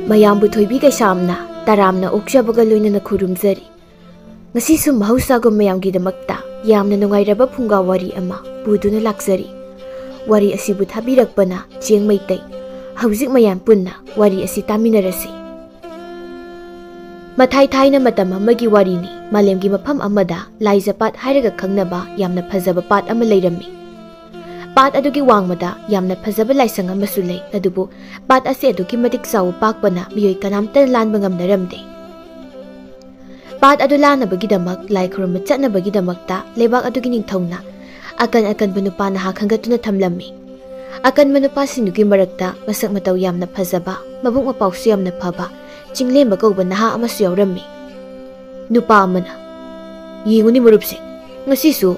ꯃꯌꯥꯝꯕꯨ ꯊꯣꯏꯕꯤ ꯀꯩꯁꯥꯝꯅ ꯇꯔꯥꯝꯅ ꯑꯣꯛꯆꯕꯒ ꯂꯣꯏꯅꯅ ꯈꯨꯔꯨꯝꯖꯔꯤ꯫ ꯉꯁꯤꯁꯨ ꯃꯍꯧꯁꯥꯒꯨꯝ ꯃꯌꯥꯝꯒꯤꯗꯃꯛꯇ ꯌꯥꯝꯅ ꯅꯨꯡꯉꯥꯏꯔꯕ ꯐꯨꯡꯒꯥ ꯋꯥꯔꯤ ꯑꯃ ꯄꯨꯗꯨꯅ ꯂꯥꯛꯆꯔꯤ꯫ ꯋꯥꯔꯤ ꯑꯁꯤꯕꯨ ꯊꯥꯕꯤꯔꯛꯄꯅ ꯆꯦꯡ ꯃꯩꯇꯩ꯫ ꯍꯧꯖꯤꯛ ꯃꯌꯥꯝ ꯄꯨꯟꯅ ꯋꯥꯔꯤ ꯑꯁꯤ ꯇꯥꯃꯤꯟꯅꯔꯁꯤ꯫ ꯃꯊꯥꯏ ꯊꯥꯏꯅ ꯃꯇꯝ ꯑꯃꯒꯤ ꯋꯥꯔꯤꯅꯤ꯫ ꯃꯥꯂꯦꯝꯒꯤ ꯃꯐꯝ ꯑꯃꯗ ꯂꯥꯏꯖꯄꯥꯠ ꯍꯥꯏꯔꯒ ꯈꯪꯅꯕ ꯌꯥꯝꯅ ꯐꯖꯕ ꯄꯥꯠ ꯑꯃ ꯂꯩꯔꯝꯃꯤ꯫ ꯄꯥꯠ ꯑꯗꯨꯒꯤ ꯋꯥꯡꯃꯗ ꯌꯥꯝꯅ ꯐꯖꯕ ꯂꯥꯏꯁꯪ ꯑꯃꯁꯨ ꯂꯩ꯫ ꯑꯗꯨꯕꯨ ꯄꯥꯠ ꯑꯁꯤ ꯑꯗꯨꯛꯀꯤ ꯃꯇꯤꯛ ꯆꯥꯎꯕ ꯄꯥꯛꯄꯅ ꯃꯤꯑꯣꯏ ꯀꯅꯥꯝꯇꯅ ꯂꯥꯟꯕ ꯉꯝꯅꯔꯝꯗꯦ꯫ ꯄꯥꯠ ꯑꯗꯨ ꯂꯥꯟꯅꯕꯒꯤꯗꯃꯛ ꯂꯥꯏ ꯈꯨꯔꯨꯝꯕ ꯆꯠꯅꯕꯒꯤꯗꯃꯛꯇ ꯂꯩꯕꯥꯛ ꯑꯗꯨꯒꯤ ꯅꯤꯡꯊꯧꯅ ꯑꯀꯟꯕ ꯅꯨꯄꯥ ꯅꯍꯥ ꯈꯟꯒꯠꯇꯨꯅ ꯊꯝꯂꯝꯃꯤ꯫ ꯑꯀꯟꯕ ꯅꯨꯄꯥꯁꯤꯡꯗꯨꯒꯤ ꯃꯔꯛꯇ ꯃꯁꯛ ꯃꯇꯧ ꯌꯥꯝꯅ ꯐꯖꯕ, ꯃꯕꯨꯛ ꯃꯄꯥꯎꯁꯨ ꯌꯥꯝꯅ ꯐꯕ ꯆꯤꯡꯂꯦꯝꯕ ꯀꯧꯕ ꯅꯍꯥ ꯑꯃꯁꯨ ꯌꯥꯎꯔꯝꯃꯤ꯫ ꯅꯨꯄꯥ ꯑꯃꯅ, "ꯌꯦꯡꯉꯨꯅꯤ ꯃꯔꯨꯞꯁꯤꯡ, ꯉꯁꯤꯁꯨ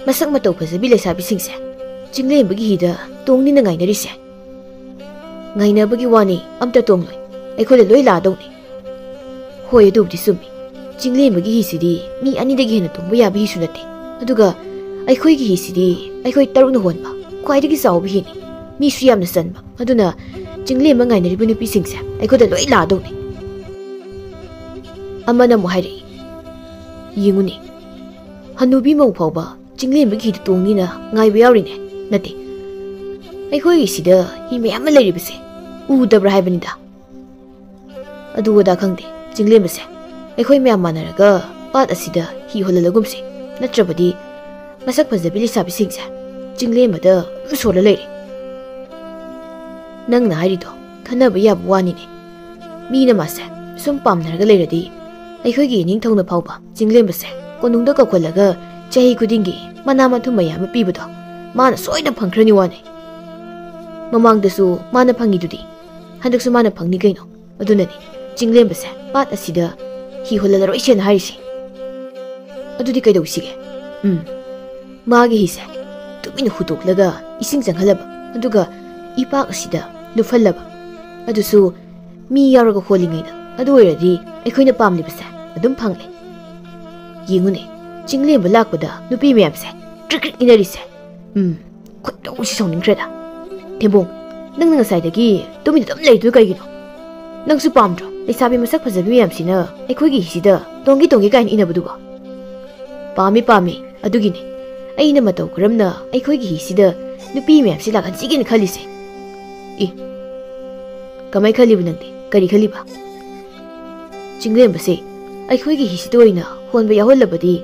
ꯃꯁꯛ ꯃꯇꯧ ꯐꯖꯕꯤ ꯂꯩꯁꯥꯕꯤꯁꯤꯡꯁꯦ ꯆꯤꯡꯂꯦꯝꯕꯒꯤ ꯍꯤꯗ ꯇꯣꯡꯅꯤꯅ ꯉꯥꯏꯅꯔꯤꯁꯦ꯫ ꯉꯥꯏꯅꯕꯒꯤ ꯋꯥꯅꯤ, ꯑꯝꯇ ꯇꯣꯡꯂꯣꯏ, ꯑꯩꯈꯣꯏꯗ ꯂꯣꯏ ꯂꯥꯛꯑꯗꯧꯅꯤ꯫ ꯍꯣꯏ, ꯑꯗꯨꯕꯨꯗꯤ ꯆꯨꯝꯃꯤ꯫ ꯆꯤꯡꯂꯦꯝꯕꯒꯤ ꯍꯤꯁꯤꯗꯤ ꯃꯤ 2ꯗꯒꯤ ꯍꯦꯟꯅ ꯇꯣꯡꯕ ꯌꯥꯕ ꯍꯤꯁꯨ ꯅꯠꯇꯦ꯫ ꯑꯗꯨꯒ ꯑꯩꯈꯣꯏꯒꯤ ꯍꯤꯁꯤꯗꯤ ꯑꯩꯈꯣꯏ 3ꯅ ꯍꯣꯟꯕ ꯈ꯭ꯋꯥꯏꯗꯒꯤ ꯆꯥꯎꯕ ꯍꯤꯅꯤ꯫ ꯃꯤꯁꯨ ꯌꯥꯝꯅ ꯆꯟꯕ꯫ ꯑꯗꯨꯅ ꯆꯤꯡꯂꯦꯝꯕ ꯉꯥꯏꯅꯔꯤꯕ ꯅꯨꯄꯤꯁꯤꯡꯁꯦ ꯑꯩꯈꯣꯏꯗ ꯂꯣꯏ ꯂꯥꯛꯑꯗꯧꯅꯤ꯫ ꯑꯃꯅ ꯑꯃꯨꯛ ꯍꯥꯏꯔꯛꯏ, "ꯌꯦꯡꯉꯨꯅꯦ, ꯍꯅꯨꯕꯤ ꯃꯧ ꯐꯥꯎꯕ ꯆꯤꯡꯂꯦꯝꯕꯒꯤ ꯍꯤꯗ ꯇꯣꯡꯅꯤꯅ ꯉꯥꯏꯕ ꯌꯥꯎꯔꯤꯅꯦ꯫ ꯅꯠꯇꯦ, ꯑꯩꯈꯣꯏꯒꯤ ꯁꯤꯗ ꯍꯤ ꯃꯌꯥꯝ ꯑꯃ ꯂꯩꯔꯤꯕꯁꯦ ꯎꯗꯕ꯭ꯔꯥ ꯍꯥꯏꯕꯅꯤꯗ꯫ ꯑꯗꯨ ꯑꯗꯥ ꯈꯪꯗꯦ, ꯆꯤꯡꯂꯦꯝꯕꯁꯦ, ꯑꯩꯈꯣꯏ ꯃꯌꯥꯝ ꯃꯥꯟꯅꯔꯒ ꯄꯥꯠ ꯑꯁꯤꯗ ꯍꯤ ꯍꯣꯜꯍꯜꯂꯒꯨꯝꯁꯦ꯫ ꯅꯠꯇ꯭ꯔꯕꯗꯤ ꯃꯁꯛ ꯐꯖꯕꯤ ꯂꯩꯁꯥꯕꯤꯁꯤꯡꯁꯦ ꯆꯤꯡꯂꯦꯝꯕꯗ ꯑꯗꯨꯝ ꯁꯣꯜꯂ ꯂꯩꯔꯦ." ꯅꯪꯅ ꯍꯥꯏꯔꯤꯗꯣ ꯈꯟꯅꯕ ꯌꯥꯕ ꯋꯥꯅꯤꯅꯦ꯫ ꯃꯤꯅ ꯃꯥꯁꯦ ꯁꯨꯝ ꯄꯥꯝꯅꯔꯒ ꯂꯩꯔꯗꯤ ꯑꯩꯈꯣꯏꯒꯤ ꯅꯤꯡꯊꯧꯅ ꯐꯥꯎꯕ ꯆꯤꯡꯂꯦꯝꯕꯁꯦ ꯀꯣꯅꯨꯡꯗ ꯀꯧꯈꯠꯂꯒ ꯆꯍꯤ ꯈꯨꯗꯤꯡꯒꯤ ꯃꯅꯥ ꯃꯊꯨꯝ ꯃꯌꯥꯝ ꯑꯃ ꯄꯤꯕꯗꯣ ꯃꯥꯅ ꯁꯣꯏꯅ ꯐꯪꯈ꯭ꯔꯅꯤ ꯋꯥꯅꯤ꯫ ꯃꯃꯥꯡꯗꯁꯨ ꯃꯥꯅ ꯐꯪꯉꯤꯗꯨꯗꯤ, ꯍꯟꯗꯛꯁꯨ ꯃꯥꯅ ꯐꯪꯅꯤ ꯀꯩꯅꯣ꯫ ꯑꯗꯨꯅꯅꯤ ꯆꯤꯡꯂꯦꯝꯕꯁꯦ ꯄꯥꯠ ꯑꯁꯤꯗ ꯍꯤ ꯍꯣꯜꯍꯜꯂꯔꯣꯏꯁꯦꯅ ꯍꯥꯏꯔꯤꯁꯦ꯫ ꯑꯗꯨꯗꯤ ꯀꯩꯗꯧꯁꯤꯒꯦ? ꯃꯥꯒꯤ ꯍꯤꯁꯦ ꯇꯨꯃꯤꯟꯅ ꯍꯨꯠꯇꯣꯛꯂꯒ ꯏꯁꯤꯡ ꯆꯪꯍꯜꯂꯕ, ꯑꯗꯨꯒ ꯏꯄꯥꯛ ꯑꯁꯤꯗ ꯂꯨꯞꯍꯜꯂꯕ, ꯑꯗꯨꯁꯨ ꯃꯤ ꯌꯥꯎꯔꯒ ꯍꯣꯜꯂꯤꯉꯩꯗ꯫ ꯑꯗꯨ ꯑꯣꯏꯔꯗꯤ ꯑꯩꯈꯣꯏꯅ ꯄꯥꯝꯂꯤꯕꯁꯦ ꯑꯗꯨꯝ ꯐꯪꯂꯦ꯫ ꯌꯦꯡꯉꯨꯅꯦ, ꯆꯤꯡꯂꯦꯝꯕ ꯂꯥꯛꯄꯗ ꯅꯨꯄꯤ ꯃꯌꯥꯝꯁꯦ ꯀ꯭ꯔꯤꯛ ꯀ꯭ꯔꯤꯛ ꯏꯅꯔꯤꯁꯦ꯫ ꯈꯣꯏꯗꯧꯁꯤ ꯁꯥꯎꯅꯤꯡꯈ꯭ꯔꯦꯗ꯫ ꯊꯦꯝꯕꯣꯡ, ꯅꯪꯅ ꯉꯁꯥꯏꯗꯒꯤ ꯇꯨꯃꯤꯟꯅ ꯑꯗꯨꯝ ꯂꯩꯗꯨ ꯀꯩꯒꯤꯅꯣ? ꯅꯪꯁꯨ ꯄꯥꯝꯗ꯭ꯔꯣ ꯂꯩꯁꯥꯕꯤ ꯃꯁꯛ ꯐꯖꯕꯤ ꯃꯌꯥꯝꯁꯤꯅ ꯑꯩꯈꯣꯏꯒꯤ ꯍꯤꯁꯤꯗ ꯇꯣꯡꯒꯦ ꯀꯥꯏꯅ ꯏꯅꯕꯗꯨꯕꯣ? ꯄꯥꯝꯃꯤ, ꯑꯗꯨꯒꯤꯅꯦ ꯑꯩꯅ ꯃꯇꯧ ꯀꯔꯝꯅ ꯑꯩꯈꯣꯏꯒꯤ ꯍꯤꯁꯤꯗ ꯅꯨꯄꯤ ꯃꯌꯥꯝꯁꯤ ꯂꯥꯛꯍꯟꯁꯤꯒꯦꯅ ꯈꯜꯂꯤꯁꯦ꯫ ꯀꯃꯥꯏ ꯈꯜꯂꯤꯕ ꯅꯪꯗꯤ? ꯀꯔꯤ ꯈꯜꯂꯤꯕ? ꯆꯤꯡꯂꯦꯝꯕꯁꯦ ꯑꯩꯈꯣꯏꯒꯤ ꯍꯤꯁꯤꯗ ꯑꯣꯏꯅ ꯍꯣꯟꯕ ꯌꯥꯎꯍꯜꯂꯕꯗꯤ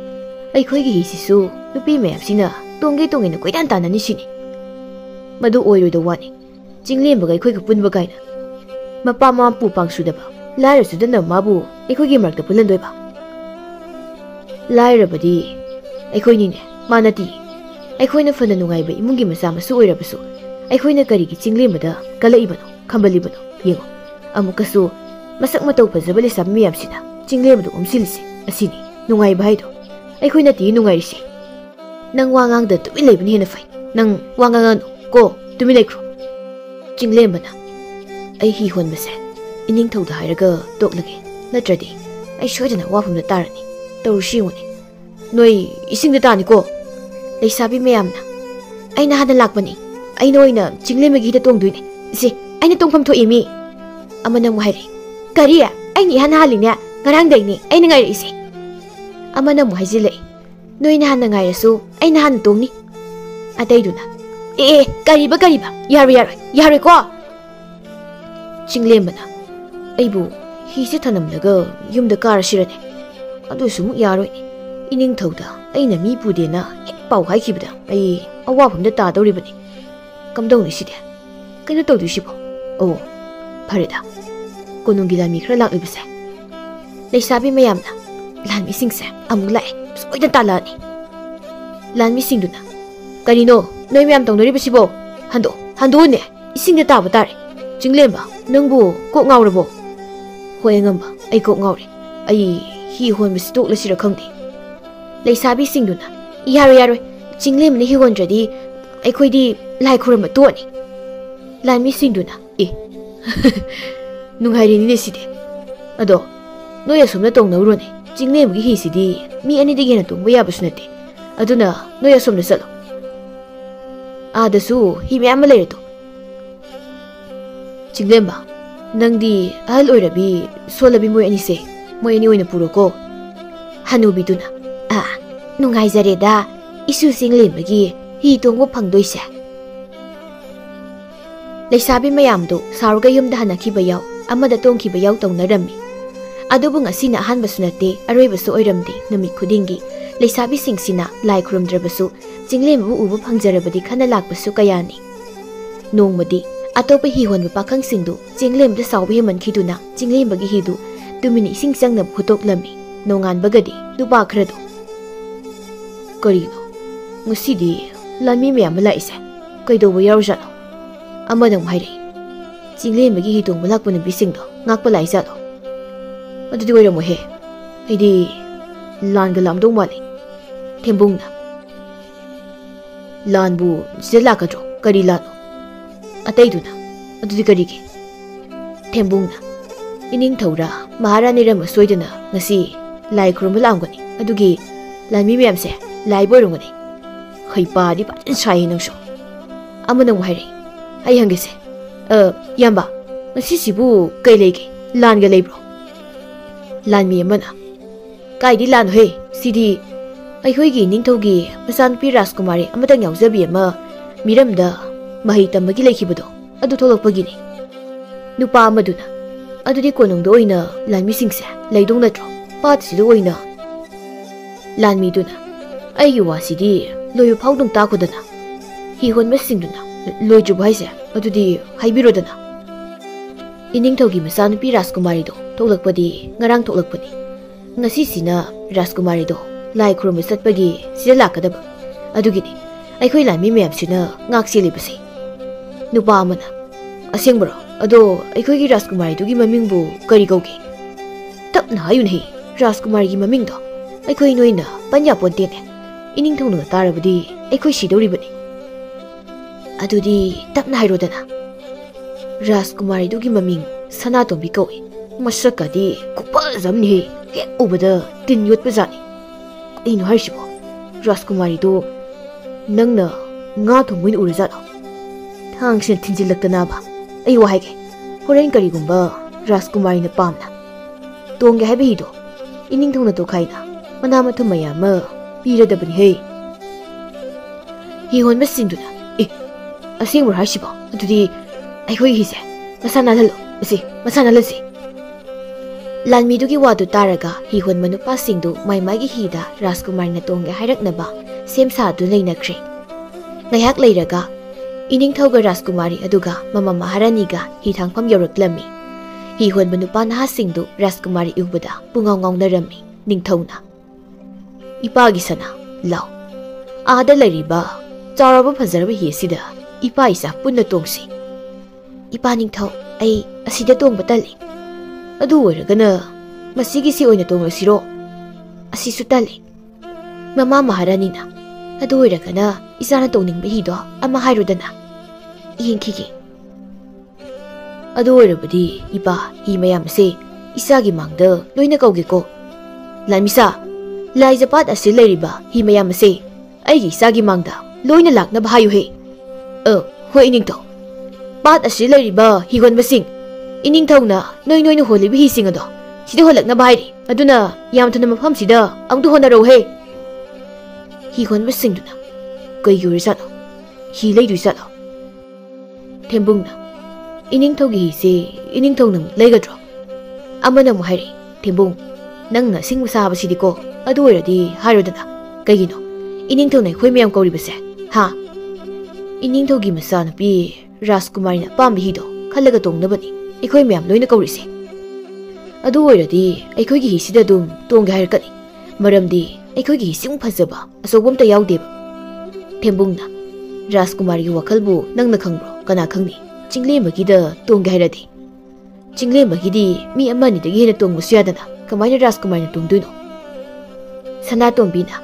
ꯑꯩꯈꯣꯏꯒꯤ ꯍꯤꯁꯤꯁꯨ ꯅꯨꯄꯤ ꯃꯌꯥꯝꯁꯤꯅ ꯇꯣꯡꯒꯦꯅ ꯀꯣꯏꯇꯥꯟ ꯇꯥꯟꯅꯅꯤ ꯁꯤꯅꯤ꯫ ꯃꯗꯨ ꯑꯣꯏꯔꯣꯏꯗꯧ ꯋꯥꯅꯤ꯫ ꯆꯤꯡꯂꯦꯝꯕꯒ ꯑꯩꯈꯣꯏꯒ ꯄꯨꯟꯕ ꯀꯥꯏꯅ ꯃꯄꯥ ꯃꯄꯨ ꯄꯥꯡꯁꯨꯗꯕ ꯂꯥꯏꯔꯁꯨꯗꯅ ꯃꯥꯕꯨ ꯑꯩꯈꯣꯏꯒꯤ ꯃꯔꯛꯇ ꯄꯨꯜꯍꯟꯗꯣꯏꯕ? ꯂꯥꯏꯔꯕꯗꯤ ꯑꯩꯈꯣꯏꯅꯤꯅꯦ, ꯃꯥ ꯅꯠꯇꯦ꯫ ꯑꯩꯈꯣꯏꯅ ꯐꯅ ꯅꯨꯡꯉꯥꯏꯕ ꯏꯃꯨꯡꯒꯤ ꯃꯆꯥ ꯃꯁꯨ ꯑꯣꯏꯔꯕꯁꯨ ꯑꯩꯈꯣꯏꯅ ꯀꯔꯤꯒꯤ ꯆꯤꯡꯂꯦꯝꯕꯗ ꯀꯜꯂꯛꯏꯕꯅꯣ, ꯈꯝꯕꯜꯂꯤꯕꯅꯣ? ꯌꯦꯡꯉꯣ, ꯑꯃꯨꯛꯀꯁꯨ ꯃꯁꯛ ꯃꯇꯧ ꯐꯖꯕ ꯂꯩꯁꯥꯕꯤ ꯃꯌꯥꯝꯁꯤꯅ ꯆꯤꯡꯂꯦꯝꯕꯗ ꯑꯣꯝꯁꯤꯜꯂꯤꯁꯦ꯫ ꯑꯁꯤꯅꯤ ꯅꯨꯡꯉꯥꯏꯕ ꯍꯥꯏꯗꯣ꯫ ꯑꯩꯈꯣꯏ ꯅꯠꯇꯦ ꯅꯨꯡꯉꯥꯏꯔꯤꯁꯦ꯫ ꯅꯪ ꯋꯥ ꯉꯥꯡꯗ ꯇꯨꯃꯤꯟ ꯂꯩꯕꯅ ꯍꯦꯟꯅ ꯐꯩ꯫ ꯅꯪ ꯋꯥ ꯉꯥꯡꯉꯅꯨ ꯀꯣ, ꯇꯨꯃꯤꯟ ꯂꯩꯈ꯭ꯔꯣ꯫ ꯆꯤꯡꯂꯦꯝꯕꯅ, "ꯑꯩ ꯍꯤ ꯍꯣꯟꯕꯁꯦ ꯏꯅꯤꯡꯊꯧꯗ ꯍꯥꯏꯔꯒ ꯇꯣꯛꯂꯒꯦ, ꯅꯠꯇ꯭ꯔꯗꯤ ꯑꯩ ꯁꯣꯏꯗꯅ ꯋꯥꯐꯝꯗ ꯇꯥꯔꯅꯤ꯫ ꯇꯧꯔꯨꯁꯤ ꯌꯦꯡꯉꯨꯅꯦ, ꯅꯣꯏ ꯏꯁꯤꯡꯗ ꯇꯥꯅꯤꯀꯣ." ꯂꯩꯁꯥꯕꯤ ꯃꯌꯥꯝꯅ, "ꯑꯩꯅ ꯍꯥꯟꯅ ꯂꯥꯛꯄꯅꯤ, ꯑꯩꯅ ꯑꯣꯏꯅ ꯆꯤꯡꯂꯦꯝꯕꯒꯤ ꯍꯤꯗ ꯇꯣꯡꯗꯣꯏꯅꯦ꯫ ꯏꯁꯦ, ꯑꯩꯅ ꯇꯣꯡꯐꯝ ꯊꯣꯛꯏ ꯃꯤ." ꯑꯃꯅ ꯑꯃꯨꯛ ꯍꯥꯏꯔꯛꯏ, "ꯀꯔꯤ? ꯑꯩꯅ ꯏꯍꯥꯟ ꯍꯥꯜꯂꯤꯅꯦ, ꯉꯔꯥꯡꯗꯩꯅꯦ ꯑꯩꯅ ꯉꯥꯏꯔꯛꯏꯁꯦ." ꯑꯃꯅ ꯑꯃꯨꯛ ꯍꯥꯏꯖꯤꯜꯂꯛꯏ, "ꯅꯣꯏꯅ ꯍꯥꯟꯅ ꯉꯥꯏꯔꯁꯨ ꯑꯩꯅ ꯍꯥꯟꯅ ꯇꯣꯡꯅꯤ." ꯑꯇꯩꯗꯨꯅ, ꯀꯔꯤꯕ ꯌꯥꯔꯣꯏꯀꯣ." ꯆꯤꯡꯂꯦꯝꯕꯅ, "ꯑꯩꯕꯨ ꯍꯤꯁꯦ ꯊꯅꯝꯂꯒ ꯌꯨꯝꯗ ꯀꯥꯔꯁꯤꯔꯅꯦ? ꯑꯗꯨꯁꯨ ꯑꯃꯨꯛ ꯌꯥꯔꯣꯏꯅꯦ꯫ ꯏꯅꯤꯡꯊꯧꯗ ꯑꯩꯅ ꯃꯤ ꯄꯨꯗꯦꯅ ꯍꯦꯛ ꯄꯥꯎ ꯍꯥꯏꯈꯤꯕꯗ ꯑꯩ ꯑꯋꯥꯐꯝꯗ ꯇꯥꯗꯧꯔꯤꯕꯅꯤ꯫ ꯀꯝꯗꯧꯅꯤ ꯁꯤꯗꯤ? ꯀꯩꯅꯣ ꯇꯧꯗꯣꯏꯁꯤꯕꯣ? ꯑꯣ, ꯐꯔꯦꯗ, ꯀꯣꯅꯨꯡꯒꯤ ꯂꯥꯟꯃꯤ ꯈꯔ ꯂꯥꯛꯂꯤꯕꯁꯦ ꯂꯩꯁꯥꯕꯤ ꯃꯌꯥꯝꯅ ꯂꯥꯟꯃꯤꯁꯤꯡꯁꯦ ꯑꯃꯨꯛ ꯂꯥꯛꯑꯦ, ꯁꯣꯏꯗꯅ ꯇꯥꯜꯂꯛꯑꯅꯤ." ꯂꯥꯟꯃꯤꯁꯤꯡꯗꯨꯅ, "ꯀꯔꯤꯅꯣ ꯅꯣꯏ ꯃꯌꯥꯝ ꯇꯧꯅꯔꯤꯕꯁꯤꯕꯣ? ꯍꯟꯗꯣꯛꯎꯅꯦ, ꯏꯁꯤꯡꯗ ꯇꯥꯕ ꯇꯥꯔꯦ꯫ ꯆꯤꯡꯂꯦꯝꯕ, ꯅꯪꯕꯨ ꯀꯣꯛ ꯉꯥꯎꯔꯕꯣ?" "ꯍꯣꯏ ꯑꯉꯝꯕ, ꯑꯩ ꯀꯣꯛ ꯉꯥꯎꯔꯦ. ꯑꯩ ꯍꯤ ꯍꯣꯟꯕꯁꯤ ꯇꯣꯛꯂꯁꯤꯔ ꯈꯪꯗꯦ." ꯂꯩꯁꯥꯕꯤꯁꯤꯡꯗꯨꯅ, "ꯌꯥꯔꯣꯏ, ꯆꯤꯡꯂꯦꯝꯕꯅ ꯍꯤ ꯍꯣꯟꯗ꯭ꯔꯗꯤ ꯑꯩꯈꯣꯏꯗꯤ ꯂꯥꯏ ꯈꯨꯔꯨꯝꯕ ꯇꯣꯛꯑꯅꯤ." ꯂꯥꯟꯃꯤꯁꯤꯡꯗꯨꯅ, ꯅꯨꯡꯉꯥꯏꯔꯤꯅꯤꯅꯦ ꯁꯤꯗꯤ. ꯑꯗꯣ ꯅꯣꯏ ꯑꯁꯣꯝꯅ ꯇꯧꯅꯧꯔꯣꯅꯦ. ꯆꯤꯡꯂꯦꯝꯕꯒꯤ ꯍꯤꯁꯤꯗꯤ ꯃꯤ 2ꯗꯒꯤ ꯍꯦꯟꯅ ꯇꯣꯡꯕ ꯌꯥꯕꯁꯨ ꯅꯠꯇꯦ. ꯑꯗꯨꯅ ꯅꯣꯏ ꯑꯁꯣꯝꯗ ꯆꯠꯂꯣ. ꯑꯥꯗꯁꯨ ꯍꯤ ꯃꯌꯥꯝ ꯑꯃ ꯂꯩꯔꯦꯗꯣ." "ꯆꯤꯡꯂꯦꯝꯕ, Nangdi ahal oirabi solabi moy ani se moy ani oina puro ko. Hanubiduna nungaizareda isu singlemagi hi tongbo phangdoise. Leisabi mayamdo saruga yumda hanakiba yaw amada tongkiba yaw tongnarammi. Adubu ngasina ahanbasu nate aroibasu oiramdi numi khudingi leisabi singsina lai khurumdrabasu jinglembu ubu phangjarabadi khana lakbasu kayani. Nongmadi atopa hi honba pakhang singdu jinglemda sawbi hemankhiduna jinglembagi hidu tumini sing sangna phutoklami nongan bagadi dupa khrado. Karino ngusidi lami meyam laise kaidobo yarjano amadang haire jinglembagi hitong balakpuna bisingdo ngakpa laisado. Adudi oiramo he aidi langa lamdong mali. Thembungna lanbu zilakadro kari lano ataiduna adudi karigi. Thembungna ining thawra maharani rama soidana ngasi lai khurumba lamgani adugi lanmi meyamse lai boirungani khaipa di patin sai nangso amanang haire ai hangese yamba ngasi sibu kai lege langa leibro lanmi amana kaidi lan he sidi aihoigi ningthogi masanpi Rajkumari amatang yawjabi ama miramda mahi tamagi lekhibado adu tholokpagini. Nupa amaduna adudi konongdo oina lanmi singse leidong natro patisido oina lanmi duna aigi wasidi loyu phaudung takhodana hi honma singduna loijubu haise adudi haibirodana. Iningthogi masanpi Rajkumari do tholakpadi ngarang tholakpani ngasi sina Rajkumari do lai khurumba satpagi sida lakadaba adugini aikhoi lanmi meyamsina ngakse lebase. Nupa amana asengbro ado aikhoi Rajkumari dugi mamingbu kari gauge tapna hayun he Rajkumari gi mamingdo aikhoi noina panya pontene iningthongna tarabadi aikhoi sidoribani. Adudi tapna hairodana Rajkumari dugi maming Sanatombi kawi masakadi kupazamni he hek ubada tin yotpajani. Ino harshibo Rajkumari do nangna nga thongwin urjado thangsin thinjilaktana ba ai wahaige horen karigumba Rajkumari na pamna tongge haibe hido iningthongna to khaina manama thumayama piradabani he hi honba singduna asengmur harshibo adudi aikhoi hise masana lalo masana lasi. Lanmi dugi wadu taraga hi hon manupa singdu mai gi hida Rajkumari na tongge hairaknaba semsa du leinakre. Ngayak leiraga iningthauga Rajkumari aduga mama Maharaniga hi thangpham yauraklammi. Hi hon manupa naha singdu Rajkumari ubada pungaw ngawnarami ningthawna. Ipagi sana law ada leiriba chauraba phajaraba hi sida ipa isa punna tongsi. Ipa ningthaw ai asida tongba tali adu oiragana masigi si oina tonglasiro asisu tali mama Maharani na adu oiragana isana tongningbba hido ama hairudana yengkhigi. Adu oirabadi ipa hi mayamse isagi mangda loina kaugeko lanmisa laijapat asi leiriba hi mayamse aigi isagi mangda loina laknaba hayu he hoi ningthaw pat asi leiriba higon masing iningthawna noina holibi hi singado sida holakna bairi aduna yam thuna mafam sida amdu honaro he higon masingduna kai yurisano hi leidu sano. Thembungna iningthawgi hi se iningthawnang leigadro amana mu hairi thembung nangna singbu saba sidiko adu oiradi harodana kaigino iningthawna khoi meyam kauribase ha iningthawgi masana pi Rajkumari na pambi hido khalaga tongnabani aikhoi meyam loina kaurise. Adu oiradi aikhoi hi sida dum tongge hairkani maramdi aikhoi hi sing phajaba asogomta yaudeba. Thembungna Rajkumari wakhalbu nangna khangbro kana khangni jinglembagi da tongge hairadi jinglembagi di mi amani dagi hena tongmusu yadana kamaina Rajkumari na tongduino. Sanatombi na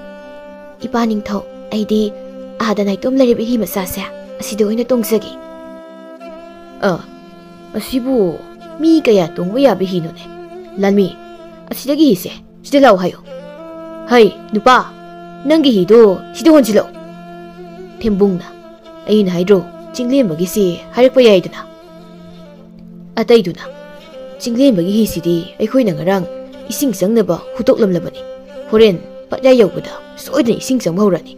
ipa ningthaw aidi adanai tom lariba hi masasa asida oina tongsagi. Asibu mi kaya tongba yabi hinone lanmi asidagi hise sida law hayo hai nupa nangi hido sida honjilo. Thembungna aina haidro jinglembagi si hairikpa yaidana ꯑꯇꯩꯗꯨꯅ ꯆꯤꯡꯂꯦꯝꯕꯒꯤ ꯍꯤꯁꯤꯗꯤ ꯑꯩꯈꯣꯏꯅ ꯉꯔꯥꯡ ꯏꯁꯤꯡ ꯆꯪꯅꯕ ꯍꯨꯠꯇꯣꯛꯂꯝꯂꯕꯅꯤ ꯍꯣꯔꯦꯟ ꯄꯠꯌꯥ ꯌꯧꯕꯗ ꯁꯣꯏꯗꯅ ꯏꯁꯤꯡ ꯆꯪꯕ ꯍꯧꯔꯅꯤ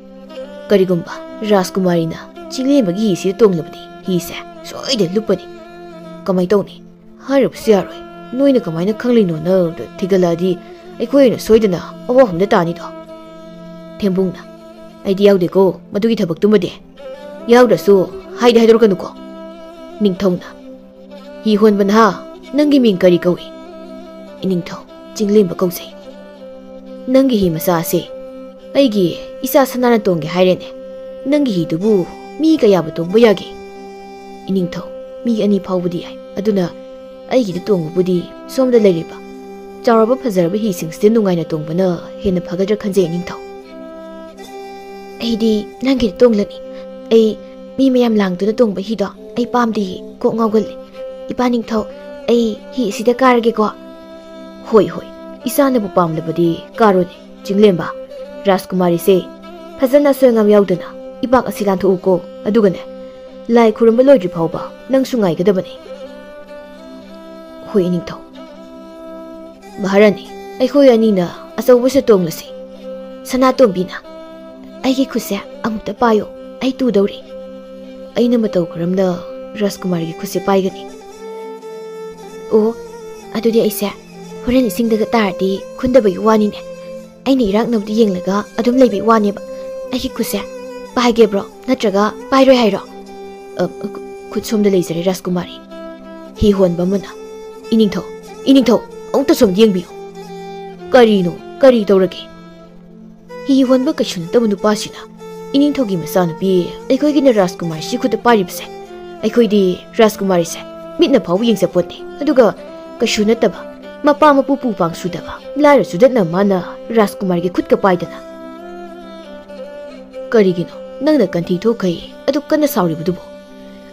ꯀꯔꯤꯒꯨꯝꯕ ꯔꯥꯖꯀꯨꯃꯥꯔꯤꯅ ꯆꯤꯡꯂꯦꯝꯕꯒꯤ ꯍꯤꯁꯤꯗ ꯇꯣꯡꯂꯕꯗꯤ ꯍꯤꯁꯦ ꯁꯣꯏꯗꯅ ꯂꯨꯞꯄꯅꯤ ꯀꯃꯥꯏ ꯇꯧꯅꯤ ꯍꯥꯏꯔꯕꯁꯨ ꯌꯥꯔꯣꯏ ꯅꯣꯏꯅ ꯀꯃꯥꯏꯅ ꯈꯪꯂꯤꯅꯣꯅ ꯊꯤꯒꯠꯂꯛꯑꯗꯤ ꯑꯩꯈꯣꯏꯅ ꯁꯣꯏꯗꯅ ꯑꯋꯥꯐꯝꯗ ꯇꯥꯅꯤꯗꯣ ꯊꯦꯝꯕꯨꯡꯅ ꯑꯩꯗꯤ ꯌꯥꯎꯗꯦꯀꯣ ꯃꯗꯨꯒꯤ ꯊꯕꯛꯇꯨꯃꯗꯤ ꯌꯥꯎꯗ꯭ꯔꯁꯨ ꯍꯥꯏꯗꯣꯔꯛꯀꯅꯨꯀꯣ ꯅꯤꯡꯊꯧꯅ ꯍꯤ ꯍꯣꯟꯕ ꯅꯍꯥ ꯅꯪꯒꯤ ꯃꯤꯡ ꯀꯔꯤ ꯀꯧꯏ ꯏꯅꯤꯡꯊꯧ ꯆꯤꯡꯂꯦꯝꯕ ꯀꯧꯖꯩ ꯅꯪꯒꯤ ꯍꯤ ꯃꯆꯥ ꯑꯁꯤ ꯑꯩꯒꯤ ꯏꯆꯥ ꯁꯅꯥꯅ ꯇꯣꯡꯒꯦ ꯍꯥꯏꯔꯦꯅꯦ ꯅꯪꯒꯤ ꯍꯤꯗꯨꯕꯨ ꯃꯤ ꯀꯌꯥꯕꯨ ꯇꯣꯡꯕ ꯌꯥꯒꯦ 이닝ꯊꯧ ꯃꯤ ꯑꯅꯤ ꯐꯥꯎꯕꯗꯤ ꯌꯥꯏ ꯑꯗꯨꯅ ꯑꯩꯒꯤꯗ ꯇꯣꯡꯕꯕꯨꯗꯤ ꯁꯣꯝꯗ ꯂꯩꯔꯤꯕ ꯆꯥꯎꯔꯕ ꯐꯖꯔꯕ ꯍꯤꯁꯤꯡꯁꯤꯗ ꯅꯨꯡꯉꯥꯏꯅ ꯇꯣꯡꯕꯅ ꯍꯦꯟꯅ ꯐꯒꯗ꯭ꯔꯥ ꯈꯟꯖꯩ ꯏꯅꯤꯡꯊꯧ ꯑꯩꯗꯤ ꯅꯪꯒꯤꯗ ꯇꯣꯡꯂꯅꯤ ꯑꯩ ꯃꯤ ꯃꯌꯥꯝ ꯂꯥꯡꯗꯨꯅ ꯇꯣꯡꯕ ꯍꯤꯗꯣ ꯑꯩ ꯄꯥꯝꯗꯦ ꯀꯣꯛ ꯉꯥꯎꯒꯜꯂꯤ ꯏꯄꯥ ꯅꯤꯡꯊꯧ ꯑꯩ ꯍꯤ ꯑꯁꯤꯗ ꯀꯥꯔꯒꯦꯀꯣ ꯍꯣꯏ ꯍꯣꯏ ꯏꯆꯥꯅꯕꯨ ꯄꯥꯝꯂꯕꯗꯤ ꯀꯥꯔꯣꯅꯦ ꯆꯤꯡꯂꯦꯝꯕ ꯔꯥꯖꯀꯨꯃꯥꯔꯤꯁꯦ ꯐꯖꯅ ꯑꯁꯣꯏ-ꯑꯉꯥꯝ ꯌꯥꯎꯗꯅ ꯏꯄꯥꯛ ꯑꯁꯤ ꯂꯥꯟꯊꯣꯛꯎꯀꯣ ꯑꯗꯨꯒꯅꯦ ꯂꯥꯏ ꯈꯨꯔꯨꯝꯕ ꯂꯣꯏꯗ꯭ꯔꯤ ꯐꯥꯎꯕ ꯅꯪꯁꯨ ꯉꯥꯏꯒꯗꯕꯅꯤ ꯍꯣꯏ ꯏꯅꯤꯡꯊꯧ ꯃꯍꯥꯔꯥꯅꯤ ꯑꯩꯈꯣꯏ ꯑꯅꯤꯅ ꯑꯆꯧꯕꯁꯦ ꯇꯣꯡꯂꯁꯤ ꯁꯅꯥꯇꯣꯝꯕꯤꯅ ꯑꯩꯒꯤ ꯈꯨꯠꯁꯦ ꯑꯃꯨꯛꯇ ꯄꯥꯏꯌꯣ ꯑꯩ ꯇꯨꯗꯧꯔꯤ ꯑꯩꯅ ꯃꯇꯧ ꯀꯔꯝꯅ ꯔꯥꯖꯀꯨꯃꯥꯔꯤꯒꯤ ꯈꯨꯠꯁꯦ ꯄꯥꯏꯒꯅꯤ ꯑꯣ ꯑꯗꯨꯗꯤ ꯑꯩꯁꯦ ꯍꯣꯔꯦꯟ ꯏꯁꯤꯡꯗꯒ ꯇꯥꯔꯗꯤ ꯈꯨꯟꯗꯕꯒꯤ ꯋꯥꯅꯤꯅꯦ ꯑꯩꯅ ꯏꯔꯥꯛꯅꯕꯗ ꯌꯦꯡꯂꯒ ꯑꯗꯨꯝ ꯂꯩꯕꯒꯤ ꯋꯥꯅꯦꯕ ꯑꯩꯒꯤ ꯈꯨꯠꯁꯦ ꯄꯥꯏꯒꯦꯕ꯭ꯔꯣ ꯅꯠꯇ꯭ꯔꯒ ꯄꯥꯏꯔꯣꯏ ꯍꯥꯏꯔꯣ ꯈꯨꯠ ꯁꯣꯝꯗ ꯂꯩꯖꯔꯦ ꯔꯥꯖꯀꯨꯃꯥꯔꯤ ꯍꯤ ꯍꯣꯟꯕ ꯑꯃꯅ 이닝ꯊꯧ ꯑꯃꯨꯛꯇ ꯁꯣꯝꯗ ꯌꯦꯡꯕꯤꯌꯨ ꯀꯔꯤꯅꯣ ꯀꯔꯤ ꯇꯧꯔꯒꯦ ꯍꯤ ꯍꯣꯟꯕ ꯀꯩꯁꯨ ꯅꯠꯇꯕ ꯅꯨꯄꯥꯁꯤꯅ 이닝ꯊꯧꯒꯤ ꯃꯆꯥꯅꯨꯄꯤ ꯑꯩꯈꯣꯏꯒꯤꯅ ꯔꯥꯖꯀꯨꯃꯥꯔꯤꯁꯤ ꯈꯨꯠꯇ ꯄꯥꯏꯔꯤꯕꯁꯦ ꯑꯩꯈꯣꯏꯗꯤ ꯔꯥꯖꯀꯨꯃꯥꯔꯤꯁꯦ ꯃꯤꯠꯅ ꯐꯥꯎꯕ ꯌꯦꯡꯖꯄꯣꯠꯇꯦ ꯑꯗꯨꯒ ꯀꯩꯁꯨ ꯅꯠꯇꯕ ꯃꯄꯥ ꯃꯄꯨ ꯄꯨꯄꯥꯡ ꯁꯨꯗꯕ ꯂꯥꯏꯔ ꯆꯨꯗꯠꯅ ꯃꯥꯅ ꯔꯥꯖꯀꯨꯃꯥꯔꯤꯒꯤ ꯈꯨꯠꯀ ꯄꯥꯏꯗꯅ ꯀꯔꯤꯒꯤꯅꯣ ꯅꯪꯅ ꯀꯟꯊꯤ ꯊꯣꯛꯈꯩ ꯑꯗꯨ ꯀꯟꯅ ꯁꯥꯎꯔꯤꯕꯗꯨꯕꯨ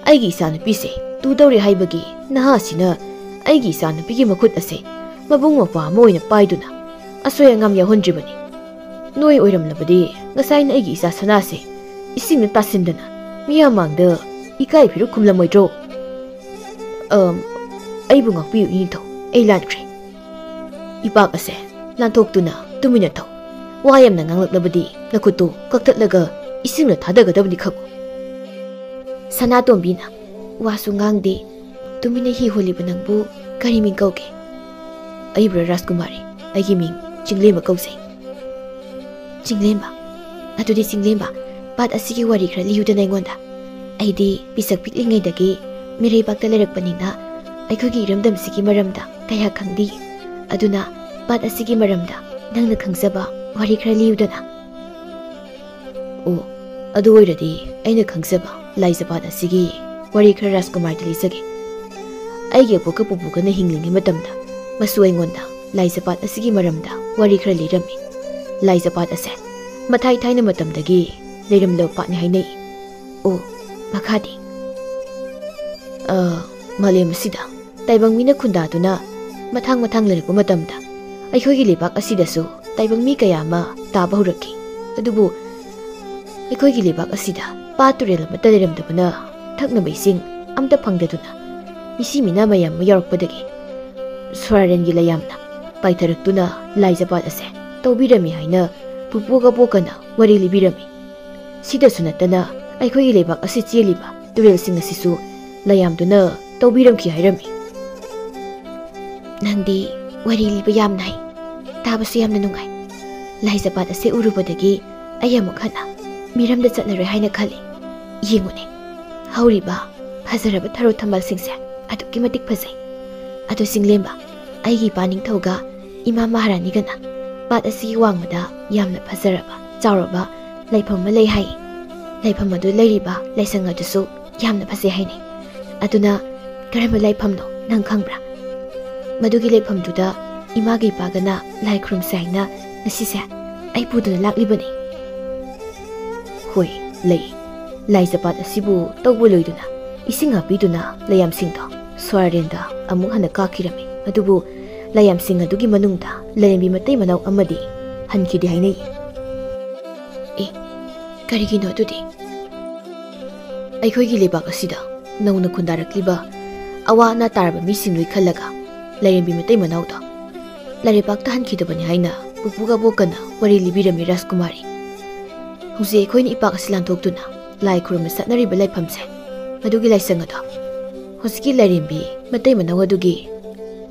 ꯑꯩꯒꯤ ꯏꯆꯥꯅꯨꯄꯤꯁꯦ ꯇꯨꯗꯧꯔꯦ ꯍꯥꯏꯕꯒꯤ ꯅꯍꯥꯁꯤꯅ ꯑꯩꯒꯤ ꯏꯆꯥꯅꯨꯄꯤꯒꯤ ꯃꯈꯨꯠ ꯑꯁꯦ ꯃꯕꯨꯡ ꯃꯧꯄ꯭ꯋꯥ ꯑꯃ ꯑꯣꯏꯅ ꯄꯥꯏꯗꯨꯅ ꯑꯁꯣꯏ ꯑꯉꯥꯝ ꯌꯥꯎꯍꯟꯗ꯭ꯔꯤꯕꯅꯤ ꯅꯣꯏ ꯑꯣꯏꯔꯝꯂꯕꯗꯤ ꯉꯁꯥꯏꯅ ꯑꯩꯒꯤ ꯏꯆꯥ ꯁꯅꯥꯁꯦ ꯏꯁꯤꯡꯗ ꯇꯥꯁꯤꯟꯗꯅ ꯃꯤꯌꯥꯝ ꯃꯥꯡꯗ ꯏꯀꯥꯏ ꯐꯤꯔꯨꯛ ꯈꯨꯝꯂꯝꯃꯣꯏꯗ꯭ꯔꯣ ꯑꯩꯕꯨ ꯉꯥꯛꯄꯤꯌꯨ 이닝ꯊꯧ ꯑꯩ ꯂꯥꯟꯈ꯭ꯔꯦ ꯏꯄꯥꯛ ꯑꯁꯦ ꯂꯥꯟꯊꯣꯛꯇꯨꯅ ꯇꯨꯃꯤꯟꯅ ꯊꯧ ꯋꯥ ꯌꯥꯝꯅ ꯉꯥꯡꯂꯛꯂꯕꯗꯤ ꯅꯈꯨꯠꯇꯨ ꯀꯛꯊꯠꯂꯒ ꯏꯁꯤꯡꯗ ꯊꯥꯗꯒꯗꯕꯅꯤ ꯈꯪꯉꯨ ꯁꯅꯥꯇꯣꯝꯕꯤꯅ 와수 ꯉꯥꯡꯗꯦ ꯇꯨꯃꯤꯟꯅ ꯍꯤ ꯍꯣꯜꯂꯤꯕ ꯅꯪꯕꯨ ꯀꯔꯤ ꯃꯤꯡ ꯀꯧꯒꯦ ꯑꯩꯕꯨ ꯔꯥꯖꯀꯨꯃꯥꯔꯤ ꯑꯩꯒꯤ ꯃꯤꯡ ꯆꯤꯡꯂꯦꯝꯕ ꯀꯧꯖꯩ ꯆꯤꯡꯂꯦꯝꯕ ꯑꯗꯨꯗꯤ ꯆꯤꯡꯂꯦꯝꯕ ꯄꯥꯠ ꯑꯁꯤꯒꯤ ꯋꯥꯔꯤ ꯈꯔ ꯂꯤꯌꯨꯗꯅ ꯑꯩꯉꯣꯟꯗ ꯑꯩꯗꯤ ꯄꯤꯁꯛ ꯄꯤꯛꯂꯤꯉꯩꯗꯒꯤ ꯃꯤꯔꯩꯕꯥꯛꯇ ꯂꯩꯔꯛꯄꯅꯤꯅ ꯑꯩꯈꯣꯏꯒꯤ ꯏꯔꯝꯗꯝꯁꯤꯒꯤ ꯃꯔꯝꯗ ꯀꯌꯥ ꯈꯪꯗꯦ ꯑꯗꯨꯅ ꯄꯥꯠ ꯑꯁꯤꯒꯤ ꯃꯔꯝꯗ ꯅꯪꯅ ꯈꯪꯖꯕ ꯋꯥꯔꯤ ꯈꯔ ꯂꯤꯌꯨꯗꯅ ꯑꯣ ꯑꯗꯨ ꯑꯣꯏꯔꯗꯤ ꯑꯩꯅ ꯈꯪꯖꯕ ꯂꯥꯏꯖꯄꯥꯠ ꯑꯁꯤꯒꯤ ꯋꯥꯔꯤ ꯈꯔ ꯔꯥꯖꯀꯨꯃꯥꯔꯗ ꯂꯤꯖꯒꯦ ꯑꯩꯒꯤ ꯑꯄꯣꯛꯀ ꯄꯨꯄꯨꯒꯅ ꯍꯤꯡꯂꯤꯉꯩ ꯃꯇꯝꯗ ꯃꯁꯨ ꯑꯩꯉꯣꯟꯗ ꯂꯥꯏꯖꯄꯥꯠ ꯑꯁꯤꯒꯤ ꯃꯔꯝꯗ ꯋꯥꯔꯤ ꯈꯔ ꯂꯤꯔꯝꯃꯤ ꯂꯥꯏꯖꯄꯥꯠ ꯑꯁꯦ ꯃꯊꯥꯏ ꯊꯥꯏꯅ ꯃꯇꯝꯗꯒꯤ ꯂꯩꯔꯝꯂꯕ ꯄꯥꯠꯅꯤ ꯍꯥꯏꯅꯩ ꯑꯣ ꯃꯈꯥꯗꯤ ꯃꯥꯂꯦꯝ ꯑꯁꯤꯗ ꯇꯥꯏꯕꯪ ꯃꯤꯅ ꯈꯨꯟꯗꯥꯗꯨꯅ ꯃꯊꯪ ꯂꯩꯔꯛꯄ ꯃꯇꯝꯗ ꯑꯩꯈꯣꯏꯒꯤ ꯂꯩꯕꯥꯛ ꯑꯁꯤꯗꯁꯨ ꯇꯥꯏꯕꯪ ꯃꯤ ꯀꯌꯥ ꯑꯃ ꯇꯥꯕ ꯍꯧꯔꯛꯈꯤ ꯑꯗꯨꯕꯨ ꯑꯩꯈꯣꯏꯒꯤ ꯂꯩꯕꯥꯛ ꯑꯁꯤꯗ ꯄꯥꯠ ꯇꯨꯔꯦꯜ ꯑꯃꯠꯇ ꯂꯩꯔꯝꯗꯕꯅ ꯊꯛꯅꯕ ꯏꯁꯤꯡ ꯑꯝꯇ ꯐꯪꯗꯗꯨꯅ ꯃꯤꯁꯤ ꯃꯤꯅꯥ ꯃꯌꯥꯝ ꯑꯃ ꯌꯥꯎꯔꯛꯄꯗꯒꯤ ꯁ꯭ꯋꯥꯔꯦꯟꯒꯤ ꯂꯩꯌꯥꯝꯅ ꯄꯥꯏꯊꯔꯛꯇꯨꯅ ꯂꯥꯏꯖꯄꯥꯠ ꯑꯁꯦ ꯇꯧꯕꯤꯔꯝꯃꯤ ꯍꯥꯏꯅ ꯄꯨꯄꯨꯒ ꯄꯣꯛꯀꯅ ꯋꯥꯔꯤ ꯂꯤꯕꯤꯔꯝꯃꯤ ꯁꯤꯗꯁꯨ ꯅꯠꯇꯅ ꯑꯩꯈꯣꯏꯒꯤ ꯂꯩꯕꯥꯛ ꯑꯁꯤ ꯆꯦꯜꯂꯤꯕ ꯇꯨꯔꯦꯜꯁꯤꯡ ꯑꯁꯤꯁꯨ ꯂꯩꯌꯥꯝꯗꯨꯅ ꯇꯧꯕꯤꯔꯝꯈꯤ ꯍꯥꯏꯔꯝꯃꯤ ꯅꯪꯗꯤ ꯋꯥꯔꯤ ꯂꯤꯕ ꯌꯥꯝꯅ ꯍꯩ ꯇꯥꯕꯁꯨ ꯌꯥꯝꯅ ꯅꯨꯡꯉꯥꯏ ꯂꯥꯏꯖꯄꯥꯠ ꯑꯁꯤ ꯎꯔꯨꯕꯗꯒꯤ ꯑꯩ ꯑꯃꯨꯛ ꯍꯟꯅ ꯃꯤꯔꯝꯗ ꯆꯠꯂꯔꯣꯏ ꯍꯥꯏꯅ ꯈꯜꯂꯤ ꯌꯦꯡꯉꯨꯅꯦ ꯍꯧꯔꯤꯕ ꯐꯖꯔꯕ ꯊꯔꯣ ꯊꯝꯕꯥꯜꯁꯤꯡꯁꯦ ꯑꯗꯨꯛꯀꯤ ꯃꯇꯤꯛ ꯐꯖꯩ ꯑꯗꯨ ꯆꯤꯡꯂꯦꯝꯕ ꯑꯩꯒꯤ ꯏꯄꯥ ꯅꯤꯡꯊꯧꯒ ꯏꯃꯥ ꯃꯍꯥꯔꯥꯅꯤꯒꯅ ꯄꯥꯠ ꯑꯁꯤꯒꯤ ꯋꯥꯡꯃꯗ ꯌꯥꯝꯅ ꯐꯖꯔꯕ ꯆꯥꯎꯔꯕ ꯂꯩꯐꯝ ꯑꯃ ꯂꯩ ꯍꯥꯏ ꯂꯩꯐꯝ ꯑꯗꯨ ꯂꯩꯔꯤꯕ ꯂꯥꯏꯁꯪ ꯑꯗꯨꯁꯨ ꯌꯥꯝꯅ ꯐꯖꯩ ꯍꯥꯏꯅꯩ ꯑꯗꯨꯅ ꯀꯔꯝꯕ ꯂꯩꯐꯝꯅꯣ ꯅꯪ ꯈꯪꯕ꯭ꯔꯥ ꯃꯗꯨꯒꯤ ꯂꯩꯐꯝꯗꯨꯗ ꯏꯃꯥꯒ ꯏꯄꯥꯒꯅ ꯂꯥꯏ ꯈꯨꯔꯨꯝꯁꯦ ꯍꯥꯏꯅ ꯉꯁꯤꯁꯦ ꯑꯩ ꯄꯨꯗꯨꯅ ꯂꯥꯛꯂꯤꯕꯅꯤ ꯍꯣꯏ ꯂꯩ ꯂꯥꯏꯖꯄꯥꯠ ꯑꯁꯤꯕꯨ ꯇꯧꯕ ꯂꯣꯏꯗꯨꯅ ꯏꯁꯤꯡ ꯍꯥꯞꯄꯤꯗꯨꯅ ꯂꯩꯌꯥꯝꯁꯤꯡꯗꯣ ꯁ꯭ꯋꯥꯔꯦꯟꯗ ꯑꯃꯨꯛ ꯍꯟꯅ ꯀꯥꯈꯤꯔꯝꯃꯤ ꯑꯗꯨꯕꯨ ꯂꯩꯌꯥꯝꯁꯤꯡ ꯑꯗꯨꯒꯤ ꯃꯅꯨꯡꯗ ꯂꯩꯔꯦꯝꯕꯤ ꯃꯇꯩ ꯃꯅꯥꯎ ꯑꯃꯗꯤ ꯍꯟꯈꯤꯗꯦ ꯍꯥꯏꯅꯩ ꯀꯔꯤꯒꯤꯅꯣ ꯑꯗꯨꯗꯤ ꯑꯩꯈꯣꯏꯒꯤ ꯂꯩꯕꯥꯛ ꯑꯁꯤꯗ ꯅꯧꯅ ꯈꯨꯟꯗꯥꯔꯛꯂꯤꯕ awa na tarba mi sinui khalaga lairembi matai manaudo larepak ta hankidabani haina pupuga bokana wari libirami Rajkumari husi khoini ipak asilan thoktuna lai khurma satnari balai phamse madugi laisang ado hosiki lairembi matai manau adugi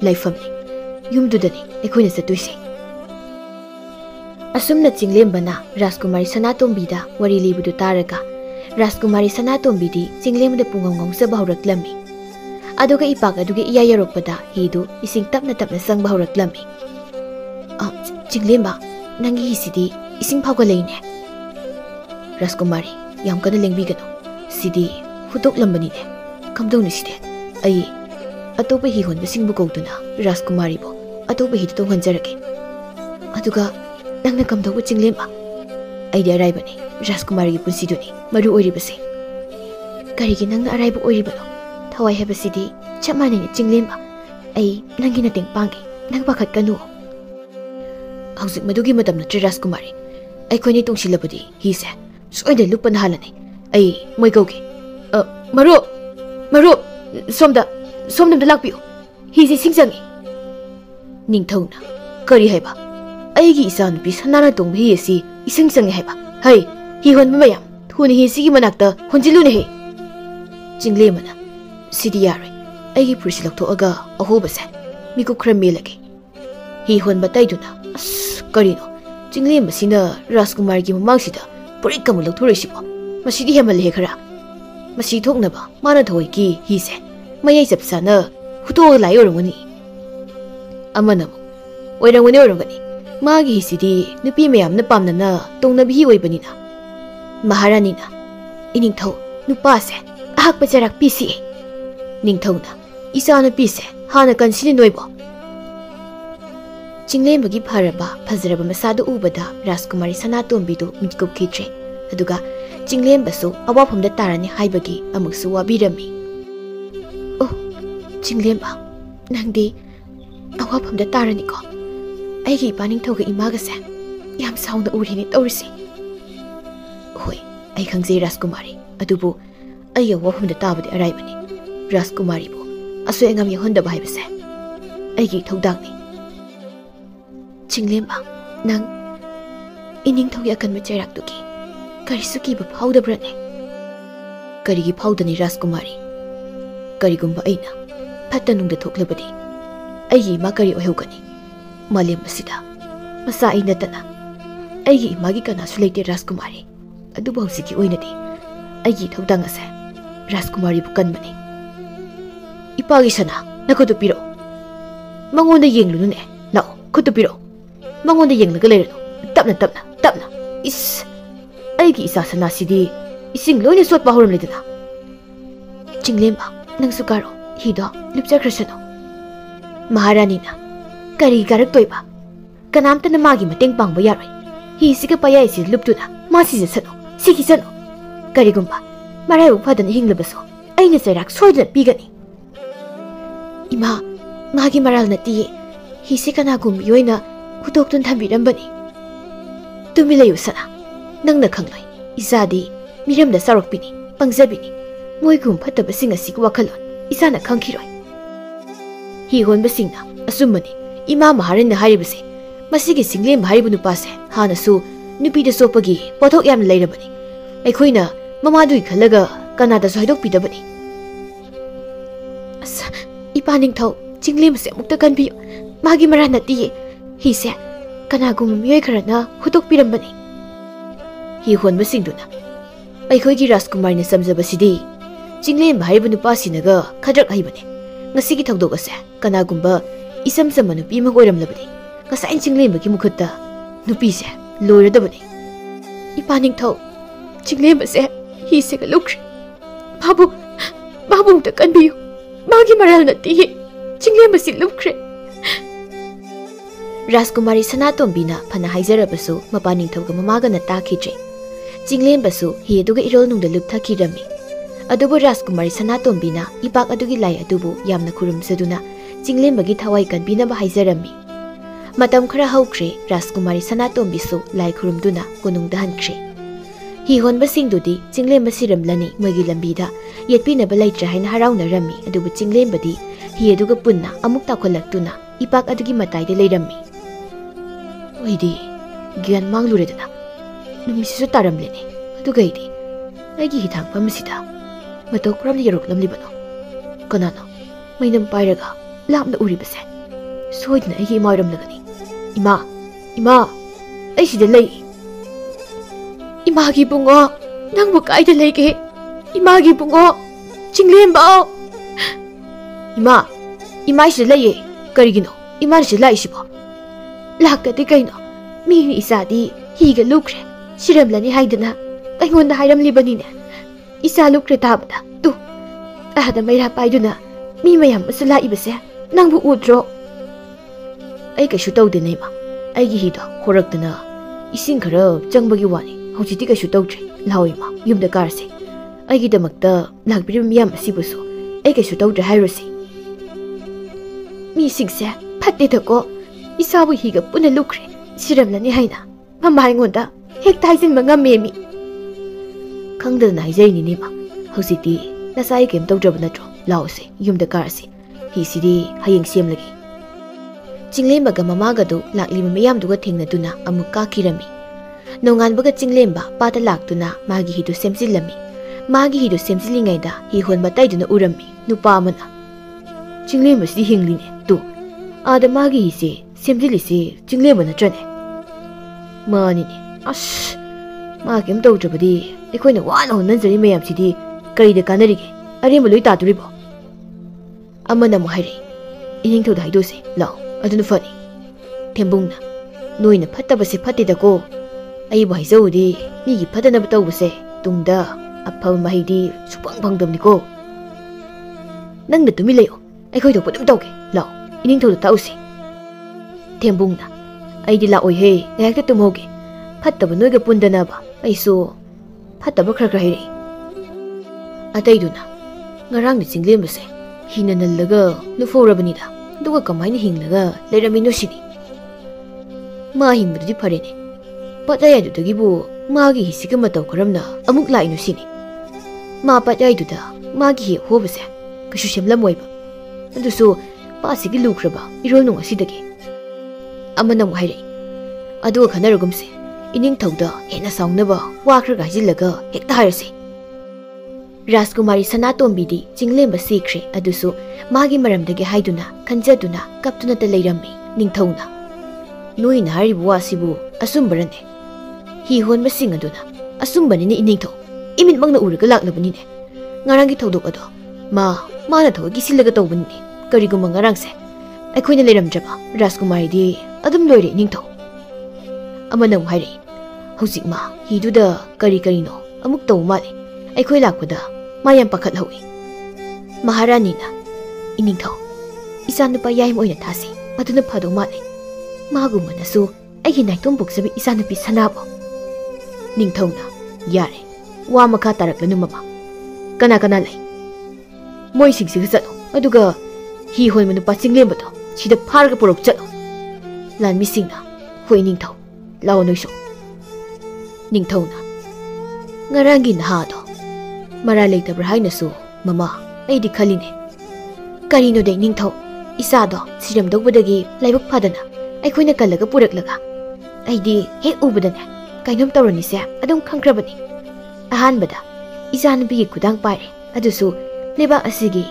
laifamni yumdudani ekhoina satuisi asumna chinglembana Rajkumari Sanatombi da wari libudu taraga Rajkumari Sanatombi di chinglembda pungangong sa bahuraklami aduga ipak adugi iya yarokpada hidu ising tapna sang bahuraklami chinglemba nangi hisidi ising phawga leine Rajkumari yam kana lengbigano sidi hutok lambani ne kamdongni side ai atopa hi hon basing bu kowtuna Rajkumari bo atopa hi to hanjarake aduga nangna kamdong chinglemba ai de arai bani Rajkumari gi punsiduni maru oiri base karigi nangna arai bu oiri bano thawai heba sidi chamane ni chinglemba ai nangi na teng pangi nang pakhat kanu hauzik madugi matam na Rajkumari ai khoni tungsilabadi hi se soide lupan halani ai moi gauge maru somda lakpiu hi se singjangi ningthongna kari haiba aigi isan pi sanana tong hi si ising sangi haiba hai hi hon mayam thuni hi sigi manakta honjilu ne he chinglemana sidi yare aigi pursi lakto aga ahobase miku khramme lagi hi hon bataiduna karino chinglem basina Rajkumari gi mamangsida puri kamu lakthorisibo masidi hemal he khara masi thoknaba mana thoi ki hi se mayai japsana huto lai orongani amana oirangani magi hisidi nupi mayam na pamnana tongna bi oibanina maharani na iningthau nupa se ahak pacharak pisi ningthauna isa na pise hana kansini noibo chinglembagi pharaba phazraba masadu ubada Rajkumari Sanatombi du mitkup khitre aduga chinglembasu awafamda tarani haibagi amuksu wabirami oh chinglemba nangdi awafamda tarani ko aigi paning thoga imaga se yam sauna urini tawrisi hoi ai khangje Rajkumari adubu ai awafamda tabadi araibani Rajkumari bo asu engam yahonda bai base aigi thodakni chinglemba nang ining thogi akan macherak tuki karisuki ba phauda brane karigi phaudani Rajkumari karigumba aina phatanungda thoklabadi aigi ma kari ohogani malem asida masa aina tana aigi magi kana suleite Rajkumari adu bawsiki oinadi aigi thodang ase Rajkumari bukan bani ipagi sana nakodu piro mangonda yenglunu ne lao kodu piro mangonda yenglaga leirano tapna is aigi isa sana sidi ising loine sot bahuram ledana chinglemba nangsu karo hido lipcha krishano maharani na kari garak toiba kanamta na magi mateng pangba yaroi hi siga paya isi luptuna masi sano sigi sano kari gumba marai upadan hinglabaso aina sairak soidna pigani ima magi maral na tiye hi sikana gum yoina hutoktun thambirambani tumilayu sana nangna khanglai isadi miramda sarokpini pangjabini moigum phatabasing asig wakhalon isana khangkhiroi hi honbasingna asumani ima maharin haribase masigi singlem haribu nupase hanasu nupida sopagi pothok yam leirabani aikhoina mamadui khalaga kanada soidok pidabani asa ipaning thau chinglem se mukta kanbi magi marana ti hi se kanagum miyoi kharana hutok pirambani hi honbasingduna aikhoigi Rajkumari na samjabasidi chinglem haribu nupasinaga khadrak haibani ngasigi thawdok ase kanagumba isam sama nupi ma oiramlabani kasain chinglembagi mukhutta nupi se loiradabani ipaning thau chinglem se hi se ga lukre babu ta kanbiyu magi maral na ti chinglem si lukre Rajkumari Sanatombi na phana haijarabasu mapaning thawga mamaga na takhidre chinglem basu hi aduga irol nungda lupthaki rami adubu Rajkumari Sanatombi na ipak adugi lai adubu yamna khurumsaduna chinglembagi thawai kanbinaba haijarami matam khara haukhre Rajkumari Sanatombi su lai khurumduna konungda hankre Hi honbasingdudi chinglemba siramlani moigi lambida yetpinaba leitre haina haraunarami adubu chinglembadi hi aduga punna amuk takholaktuna ipak adugi mataide leirammi. Oidi gyan mangluredana numisisu taramleni aduga idi aigi hithang pamasida matau kramli yaroklamlibano kanano mainam pairaga lamna uribase soidna aigi imairamlagani ima ai sida lei Imagi bungo nang bu kaida leige imagi bungo chinglemba ima sida lei karigino ima sida lai sibo lakati kaino mi isadi higa lukre siramlani haidana kaingonda hairamlibani ne isa lukre tabda tu ada maira paiduna mi mayam asala ibase nang bu udro ai ka shu tawde nei ma ai gi hida horaktana ising khara changbagi wani hojiti ka shu tawtre lawi ma yumda karse ai gi damakta lakbirim miyam asibusu ai ka shu tawtre hairosi mi singse phatte thako isabu higa puna lukre siramlani haina mamai ngonda hek taijin mangame mi khangdana haijai ni ma hojiti nasai kem tawdrab natro lawse yumda karse hi sidi hayeng semlagi Chinglemba ga mamaga do lakli mayam duga thengnaduna amuk kakirami nonganbaga chinglemba pata laktuna magi hidu semsilami magi hidu semsilingaida hi honba taiduna urami nupa amana chinglemba si hingline tu ada magi hi se semsilisi chinglemba na trane mani ni as ma kem tawdrabadi ekoina wana honnanjari mayam sidi karida kanarige aremba loi taturibo amana mo hairi ining thoda haidose law aduna fani tembungna noina phattabase phattidako aibu haizawudi migi phadanaba tawbase tungda afal mahidi supang phangdamniko nangna tumi leyo aikoi to podum tawge law ining thoda tausi tembungna aidi la oi he ngayakta tumhoge phattaba noiga pundanaba aisu phattaba khra khra hiri ataiduna ngarang ni chinglembase hina nallaga luforabnida duga kamaina hinglaga leramino sini ma hingbudi pharene pataya dudagibu magi hisiga mataw karamna amuk lainu sini ma pataya duda magi he hobase kashu semlamoiba adusu pasigi lukraba irol nung asidagi amana mu haire adu khanarugumse ining thawda hena saungnaba wakhra gaijillaga hekta harase Rajkumari Sanatombi chinglemba sikre adusu magi maramdagi haiduna kanjaduna kaptuna ta leirammi ningthawna noina haribu wasibu asumbarane hi honba singaduna asumbani ni iningthaw imin mangna uraga laklabani ne ngarangi thawdok ado mana thawgi silaga tawbani ne kariguma ngarangse aikhoina leiramdraba Rajkumari di adum loire ningthaw amana haire hojik ma hiduda karino amuk taw male aikoi lakpada mayam pakhat hawi Maharani na iningthaw isa nupa yaim oina thasi maduna phado male magumana su agi naitom boksabi isa nupi sanabo ningthawna yare wa makha taraklanu mama kana lai moi singsi chalo aduga hi hoi manu pachinglemba to sida pharga porok chalo lanmi singna hoi ningthaw law noisho ningthawna ngarangi na ha do mara leitabra hainasu mama aidi khaline karino de ningthaw isa do siram dogbadagi laibak phadana aikhoina kallaga puraklaga aidi he ubadane kainom tawrani se adum khangkrabani ahanbada isanbi kudang pare adusu leba asigi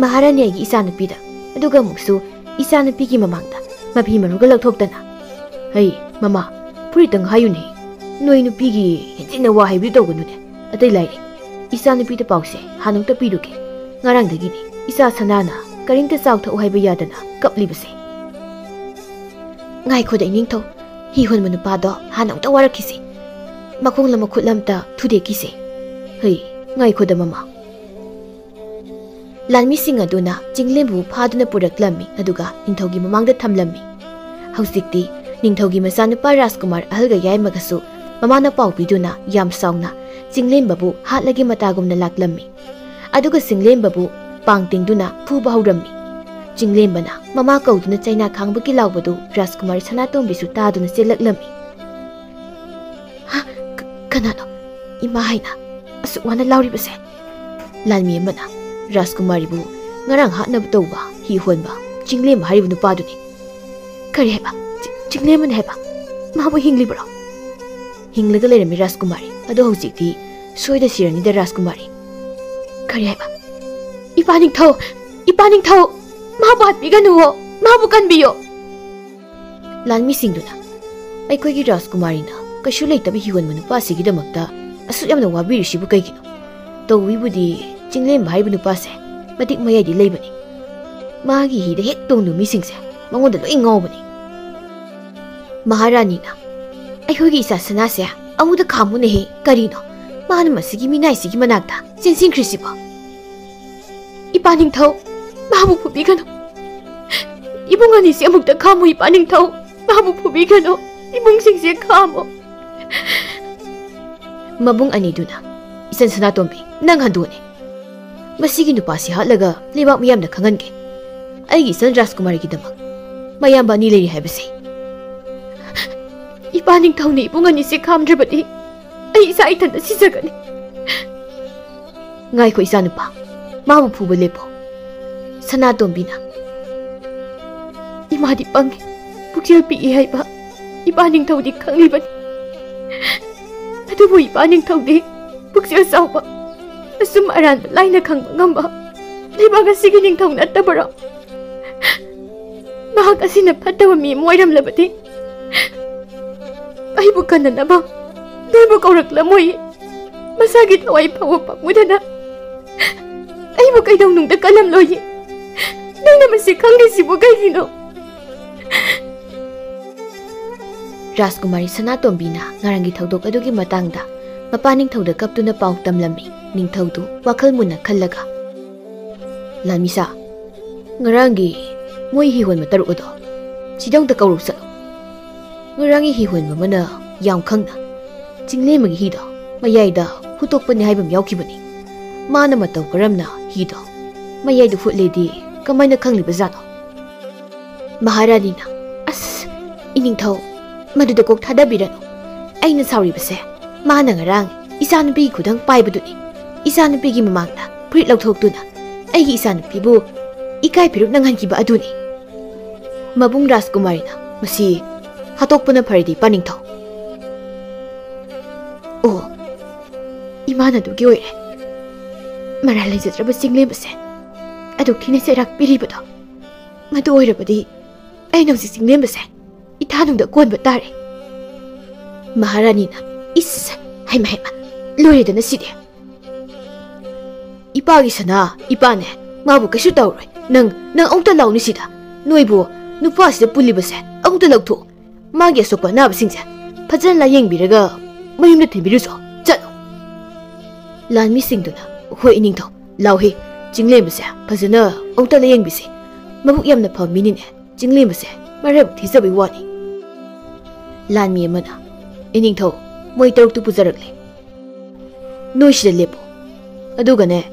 maharani agi isanbi da aduga muksu isanbi gi mamangda mabi maruga lakthokdana hei mama puritang hayuni noi nupi gi hinjina wa haibi tawgunune atai laire isa nupi ta pause hanung ta piruke ngarang dagi ni isa sanana karinta chawtha uhaiba yadana kaplibase ngai khoda ningtho hi hon manu pa do hanung ta warakisi makong lama khutlam ta thude kise hei ngai khoda mama lanmi singa duna jinglembu phaduna puraklammi aduga ningthogi mamangda thamlammi hausikti ningthogi masanupa Rajkumar ahalga yaimagasu mamana pawpiduna yam sauna Chinglembabu hatlagi matagumna laklammi aduga singlembabu pangtingduna phuba haurammi Chinglembana mama kauduna chaina khangbaki lawbadu Rajkumari Sanatombi su taduna selaklammi ha kanano Ima haina asuk wana lauribase. Lanmi amana Rajkumari bu ngarang hatnab tawba hi honba Jinglem haribu nupaduni. Kari heba Jinglem heba mabu hinglibro. Hinglaga lerami Rajkumari ado hojikti soida sirani da Rajkumari. Kari heba Ipaning thau mabu hatbiganu ho mabu kanbiyo. Lanmi singduna aikoigi Rajkumari na kashu leitabi hi honba nupasigidamagta asuk yamna wabirisibu kaigino. Tawibudi Jinglem haribu nupase matik mayadi leibani. Magi hida hek tongnu misingse mangoda loi ngawbani. Maharani na aikoigi isa sanase amuda khamune he karino mana masigi minai sigi manakta sensing krisibo. Ipaning thau mabu phubigano. Ibungani si amukta khamu ipaning thau mabu phubigano. Ibung singse khamo. Mabung aniduna isan Sanatombi nang handune. Masigi nupasi hatlaga lebak miyamna khangange. Aigi san Rajkumari gidamak mayamba ni leiri haibase. Ipaning thawni ibungani se khamdrabadi ai isa ithanda sisagani. Ngai ko isa nupa mabu phuba lepo. Sanatombi na imadi pangi pukil pi haiba ipaning thawdi khanglibani. Adubu ipaning thawdi puksil sauba asum aran laina khangba ngamba lebaga sigi ningthau nattabara. Mahak asina phattaba mi moiram labati aibu kananaba noibu kauraklamoi masagi thawai phawa pamudana aibu kaidau nungda kalam loyi nangna masi khangli sibu kaigino. Rajkumari Sanatombi na ngarangi thawdok adugi matangda mapaning thawda kaptuna pau tamlami ningthawdu wakhal munna khallaga. Lamisa ngarangi moi hi hon mataruk ado sidong da kauruk sa ngarangi hi hon mamana yam khangna Jinglem gi hi do mayai da hutok pani haibam yaukibani mana mataw karamna hi do mayai du futledi kamaina khangli bazano. Maharani na as iningthau maduda kok thadabirano aina sauri base mana ngarang isanupi khudang paibaduni isanupi gi mamangna prit lauthokduna aigi isanupi bu ikai pirup nanghankiba aduni. Mabung Rajkumari na masi hatokpana pharidi paningthau. Oh imana dugi oire mara leijatraba Jinglem base aduk thine serak piribado madu oirabadi aina hojik Jinglem base ithanungda konba tare. Maharani na is haima loredana side. Ipagi sana ipane mabu kasu tawroi nang ongta launi sida noibu nupa sida pulibase ongta lautho magi asokpa nabasingse fajan la yengbiraga mayumda thimbiruso chalo. Lanmi singduna hoi iningthau lauhe Jinglem base fajana ongta la yengbise mabuk yamna phaminine Jinglem base marab thisabi wani. Lanmi amana iningthau moi taruk tu pujarakle noisida lepo adugane